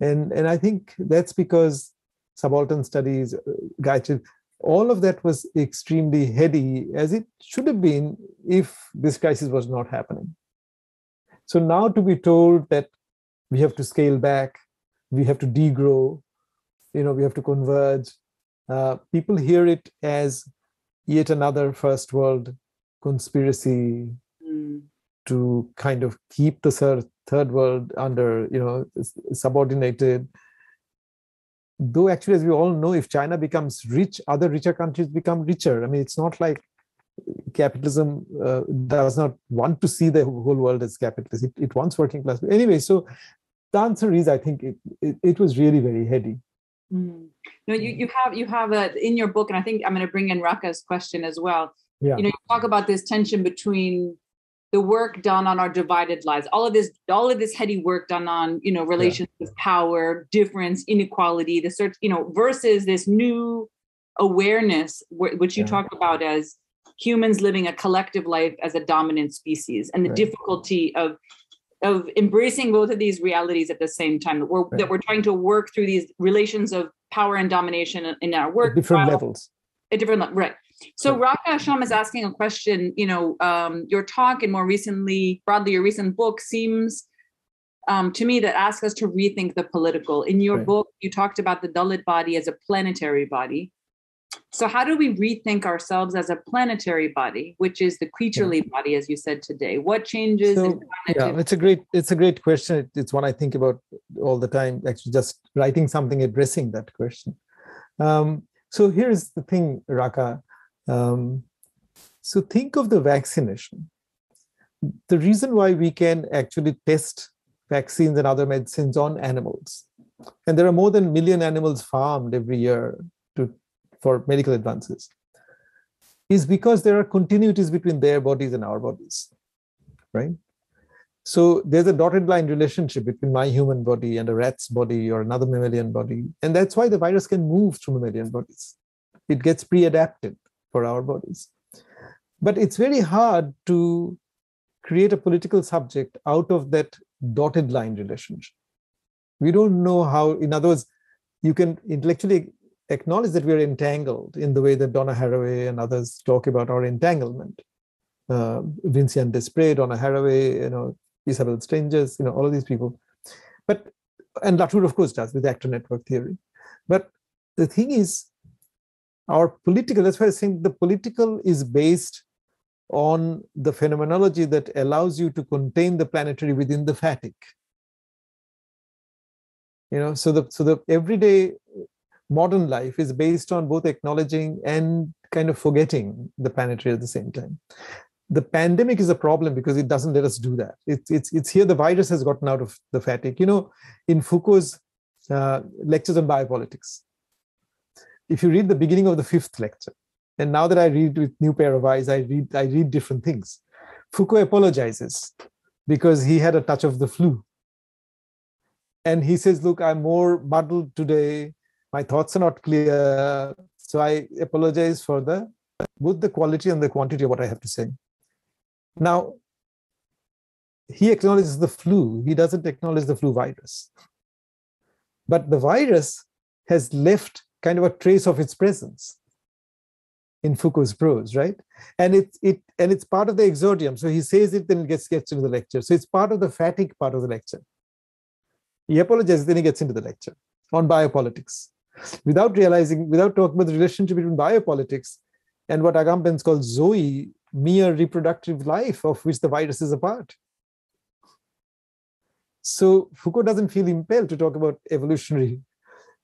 And I think that's because subaltern studies, Gayatri, all of that was extremely heady, as it should have been if this crisis was not happening. So now to be told that we have to scale back, we have to degrow, we have to converge, people hear it as yet another first world conspiracy to kind of keep the third world under, subordinated. Though actually, as we all know, if China becomes rich, other richer countries become richer. It's not like capitalism does not want to see the whole world as capitalist. It wants working class. Anyway, so the answer is, I think it was really very heady. No, you have in your book, and I think I'm going to bring in Raka's question as well. Yeah. You talk about this tension between the work done on our divided lives, all of this heady work done on, relations of power, difference, inequality, the search, versus this new awareness, which you talk about as humans living a collective life as a dominant species, and the difficulty of embracing both of these realities at the same time, that we're trying to work through these relations of power and domination in our work. At different levels. At different levels, right. So Raka Sham is asking a question, your talk and more recently, broadly, your recent book seems to me that asks us to rethink the political. In your book, you talked about the Dalit body as a planetary body. So how do we rethink ourselves as a planetary body, which is the creaturely body, as you said today? What changes? It's a great question. It's one I think about all the time, actually just writing something addressing that question. So here's the thing, Raka. So think of the vaccination. The reason why we can actually test vaccines and other medicines on animals, and there are more than 1 million animals farmed every year for medical advances, is because there are continuities between their bodies and our bodies, right? So there's a dotted line relationship between my human body and a rat's body or another mammalian body. And that's why the virus can move through mammalian bodies. It gets pre-adapted for our bodies. But it's very hard to create a political subject out of that dotted line relationship. We don't know how, in other words, you can intellectually acknowledge that we're entangled in the way that Donna Haraway and others talk about our entanglement. Vincent Desprez, Donna Haraway, Isabel Strangers, all of these people. And Latour, of course, does with actor network theory. But the thing is, our political, that's why I think the political is based on the phenomenology that allows you to contain the planetary within the phatic. So the everyday modern life is based on both acknowledging and kind of forgetting the planetary at the same time. The pandemic is a problem because it doesn't let us do that. It's here the virus has gotten out of the phatic. In Foucault's lectures on biopolitics, if you read the beginning of the 5th lecture, And now that I read with new pair of eyes, I read different things. Foucault apologizes because he had a touch of the flu. And he says, look, I'm more muddled today. My thoughts are not clear. So I apologize for both the quality and the quantity of what I have to say. Now, he acknowledges the flu. He doesn't acknowledge the flu virus. But the virus has left kind of a trace of its presence in Foucault's prose, right? And it's part of the exordium. So he says it, then it gets into the lecture. So it's part of the fatigue part of the lecture. He apologizes, then he gets into the lecture on biopolitics. Without talking about the relationship between biopolitics and what Agamben calls Zoe, mere reproductive life of which the virus is a part. So Foucault doesn't feel impelled to talk about evolutionary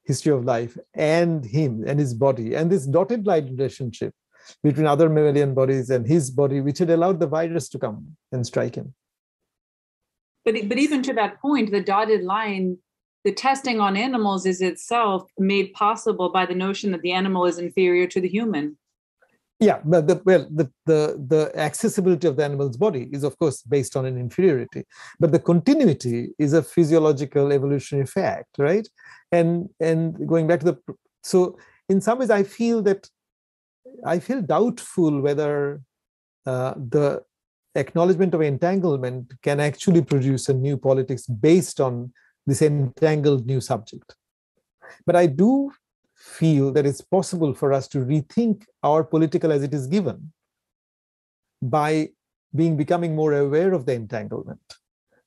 history of life and him and his body and this dotted line relationship between other mammalian bodies and his body, which had allowed the virus to come and strike him. But even to that point, the dotted line, the testing on animals is itself made possible by the notion that the animal is inferior to the human. Yeah, but the accessibility of the animal's body is, of course, based on an inferiority. But the continuity is a physiological evolutionary fact, right? And going back to so in some ways, I feel doubtful whether the acknowledgement of entanglement can actually produce a new politics based on this entangled new subject. But I do feel that it's possible for us to rethink our political as it is given by becoming more aware of the entanglement,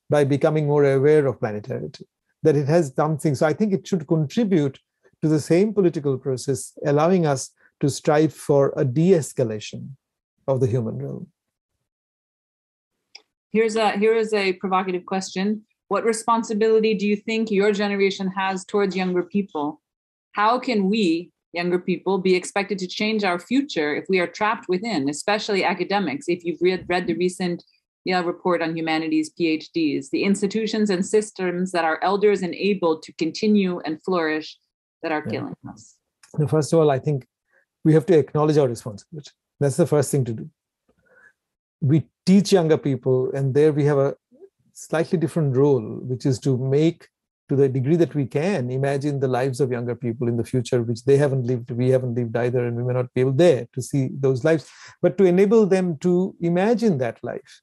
by becoming more aware of planetarity, that it has something. So I think it should contribute to the same political process, allowing us to strive for a de-escalation of the human realm. Here is a provocative question. What responsibility do you think your generation has towards younger people? How can we, younger people, be expected to change our future if we are trapped within, especially academics? If you've read the recent Yale report on humanities PhDs, the institutions and systems that our elders enabled to continue and flourish that are killing us. First of all, I think we have to acknowledge our responsibility. That's the first thing to do. We teach younger people, and there we have a slightly different role, which is to make, to the degree that we can, imagine the lives of younger people in the future, which they haven't lived, we haven't lived either, and we may not be able there to see those lives, but to enable them to imagine that life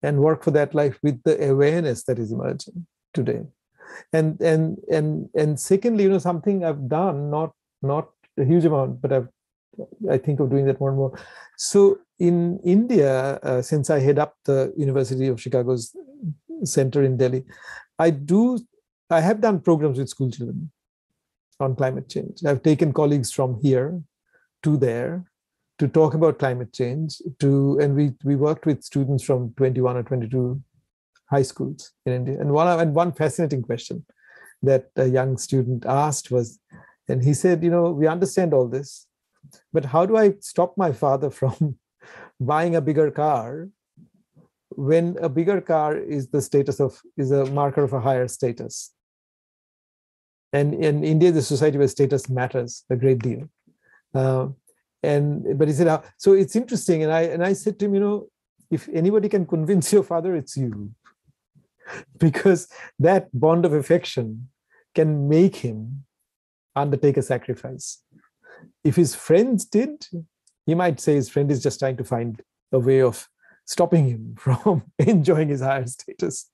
and work for that life with the awareness that is emerging today. And secondly, something I've done, not a huge amount, but I think of doing that more and more. So in India, since I head up the University of Chicago's center in Delhi, I have done programs with school children on climate change. I've taken colleagues from here to there to talk about climate change, and we worked with students from 21 or 22 high schools in India. And one fascinating question that a young student asked was, and he said, we understand all this, but how do I stop my father from buying a bigger car when a bigger car is a marker of a higher status? And in India, the society where status matters a great deal. But he said, so it's interesting. And I said to him, if anybody can convince your father, it's you. Because that bond of affection can make him undertake a sacrifice. If his friends did, he might say his friend is just trying to find a way of stopping him from enjoying his higher status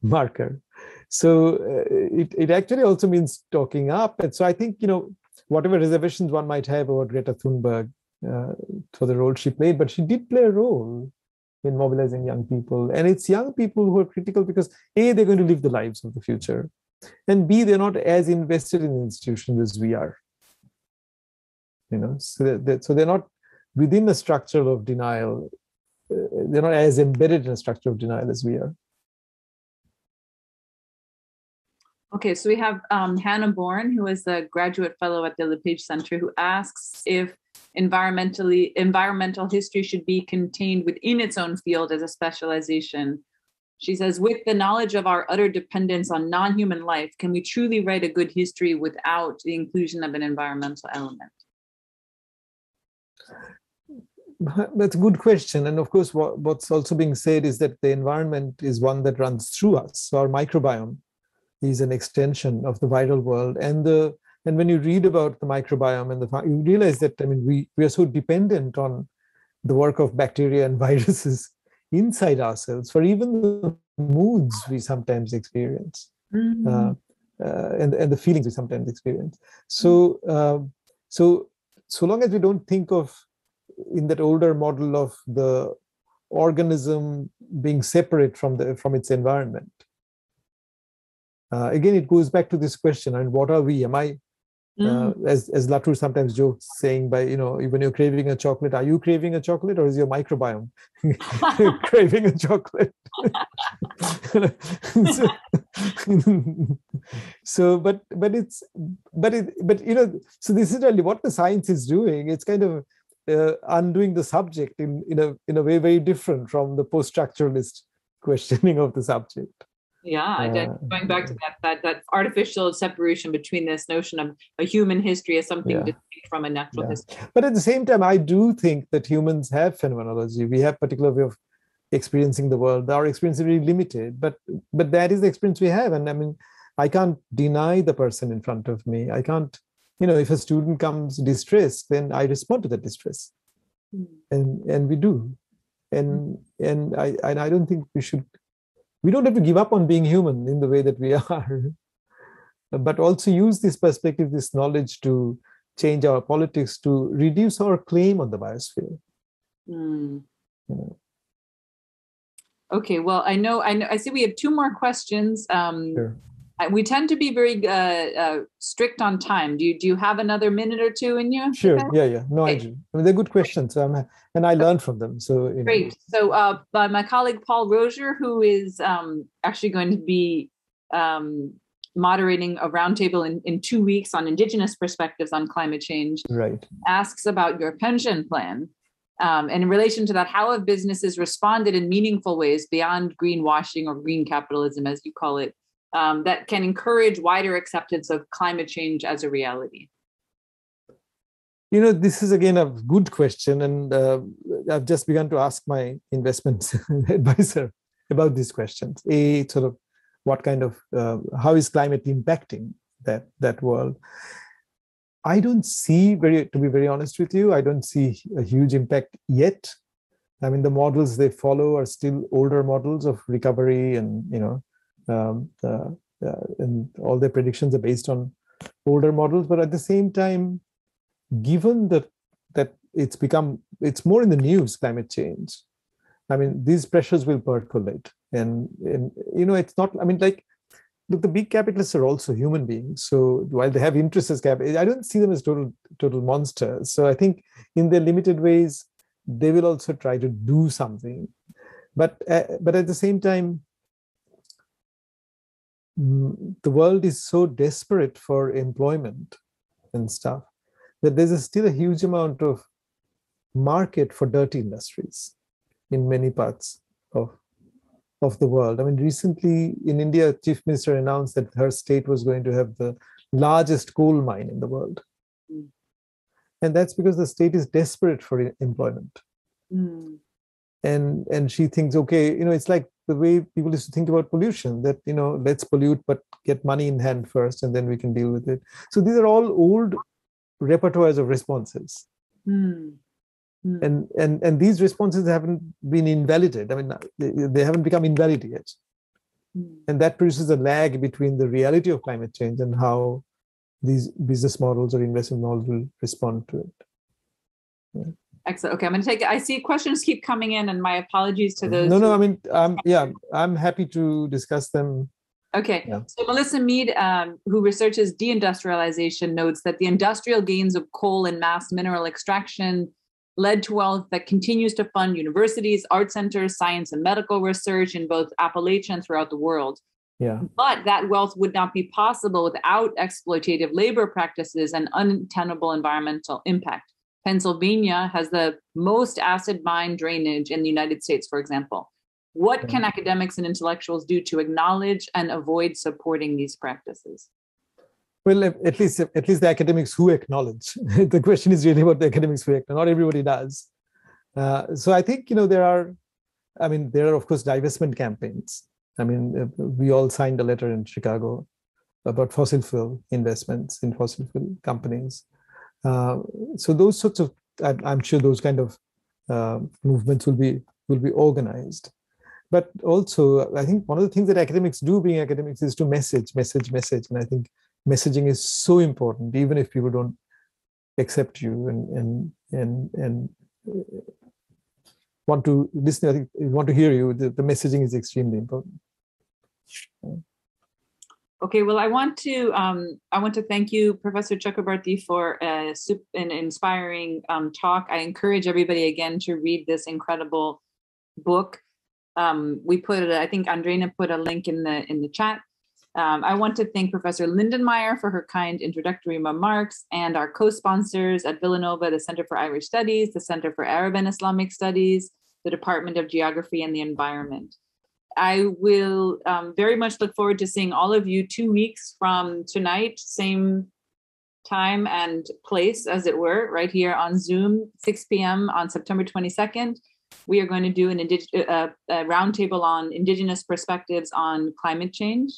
marker. So it actually also means talking up. And so I think, whatever reservations one might have about Greta Thunberg for the role she played, but she did play a role in mobilizing young people. And it's young people who are critical because A, they're going to live the lives of the future, and B, they're not as invested in institutions as we are. So they're not within a structure of denial. They're not as embedded in a structure of denial as we are. Okay, so we have Hannah Bourne, who is a graduate fellow at the Lepage Center, who asks if environmental history should be contained within its own field as a specialization. She says, with the knowledge of our utter dependence on non-human life, can we truly write a good history without the inclusion of an environmental element? That's a good question. And of course, what's also being said is that the environment is one that runs through us. So our microbiome is an extension of the viral world. And when you read about the microbiome you realize that, I mean, we are so dependent on the work of bacteria and viruses inside ourselves for even the moods we sometimes experience, and the feelings we sometimes experience. So so long as we don't think of in that older model of the organism being separate from its environment. Again, it goes back to this question: and what are we? Am I, as Latour sometimes jokes, saying by when you're craving a chocolate, are you craving a chocolate, or is your microbiome craving a chocolate? So, but so this is really what the science is doing. It's kind of undoing the subject in a way very different from the post-structuralist questioning of the subject. Yeah, going back to that artificial separation between this notion of a human history as something distinct from a natural history. But at the same time, I do think that humans have phenomenology. We have a particular way of experiencing the world. Our experience is really limited, but that is the experience we have. And I mean, I can't deny the person in front of me. I can't, if a student comes distressed, then I respond to that distress, and we do. And I don't think we don't have to give up on being human in the way that we are, but also use this perspective, this knowledge to change our politics, to reduce our claim on the biosphere. Okay, well, I see we have two more questions. Sure. We tend to be very strict on time. Do you have another minute or two in you? Sure. Yeah. No, okay. I do. I mean, they're good questions, and I learned from them. So great. So, by my colleague Paul Rozier, who is actually going to be moderating a roundtable in 2 weeks on Indigenous perspectives on climate change, right, asks about your pension plan. And in relation to that, how have businesses responded in meaningful ways beyond greenwashing or green capitalism, as you call it, that can encourage wider acceptance of climate change as a reality? This is again a good question, and I've just begun to ask my investment advisor about these questions. Sort of what kind of, how is climate impacting that world? I don't see, to be very honest with you, I don't see a huge impact yet. I mean, the models they follow are still older models of recovery, and and all their predictions are based on older models. But at the same time, given that it's more in the news, climate change, I mean, these pressures will percolate, and it's not. I mean, look, the big capitalists are also human beings. So while they have interests as capitalists, I don't see them as total monsters. So I think in their limited ways, they will also try to do something. But at the same time, the world is so desperate for employment and stuff that there's still a huge amount of market for dirty industries in many parts of the world. I mean, recently in India, Chief Minister announced that her state was going to have the largest coal mine in the world. And that's because the state is desperate for employment. And she thinks, okay, it's like the way people used to think about pollution, that, let's pollute, but get money in hand first, and then we can deal with it. So these are all old repertoires of responses. And these responses haven't been invalidated. I mean, they haven't become invalid yet. And that produces a lag between the reality of climate change and how these business models or investment models will respond to it. Yeah. Excellent. Okay, I'm going to take it. I see questions keep coming in, and my apologies to those. No, I mean, I'm happy to discuss them. Okay, yeah. So Melissa Mead, who researches deindustrialization, notes that the industrial gains of coal and mass mineral extraction led to wealth that continues to fund universities, art centers, science and medical research in both Appalachia and throughout the world. Yeah. But that wealth would not be possible without exploitative labor practices and untenable environmental impact. Pennsylvania has the most acid mine drainage in the United States, for example. What can academics and intellectuals do to acknowledge and avoid supporting these practices? Well, at least the academics who acknowledge. The question is really about the academics who acknowledge. Not everybody does. So I think there are of course divestment campaigns. We all signed a letter in Chicago about fossil fuel investments in fossil fuel companies. So those sorts of, I'm sure those kind of movements will be organized. But also, I think one of the things that academics do, being academics, is to message. And I think messaging is so important, even if people don't accept you and want to listen. I think want to hear you. The messaging is extremely important. Okay, well, I want to thank you, Professor Chakrabarty, for an inspiring talk. I encourage everybody again to read this incredible book. We put, I think Andrena put a link in the chat. I want to thank Professor Lindenmayer for her kind introductory remarks, and our co-sponsors at Villanova, the Center for Irish Studies, the Center for Arab and Islamic Studies, the Department of Geography and the Environment. I will very much look forward to seeing all of you 2 weeks from tonight, same time and place, as it were, right here on Zoom, 6 p.m. on September 22nd. We are going to do a roundtable on Indigenous perspectives on climate change.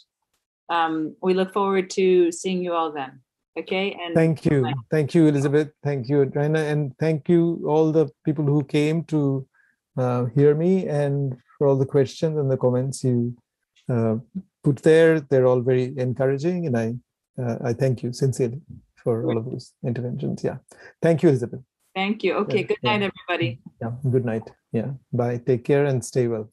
We look forward to seeing you all then. Okay. And thank you, Elizabeth. Thank you, Adrena, and thank you all the people who came to hear me, and for all the questions and the comments you put there. They're all very encouraging, and I thank you sincerely for all of those interventions. Yeah, thank you, Elizabeth. Thank you. Okay, good night, everybody. Yeah, good night. Yeah, bye. Take care and stay well.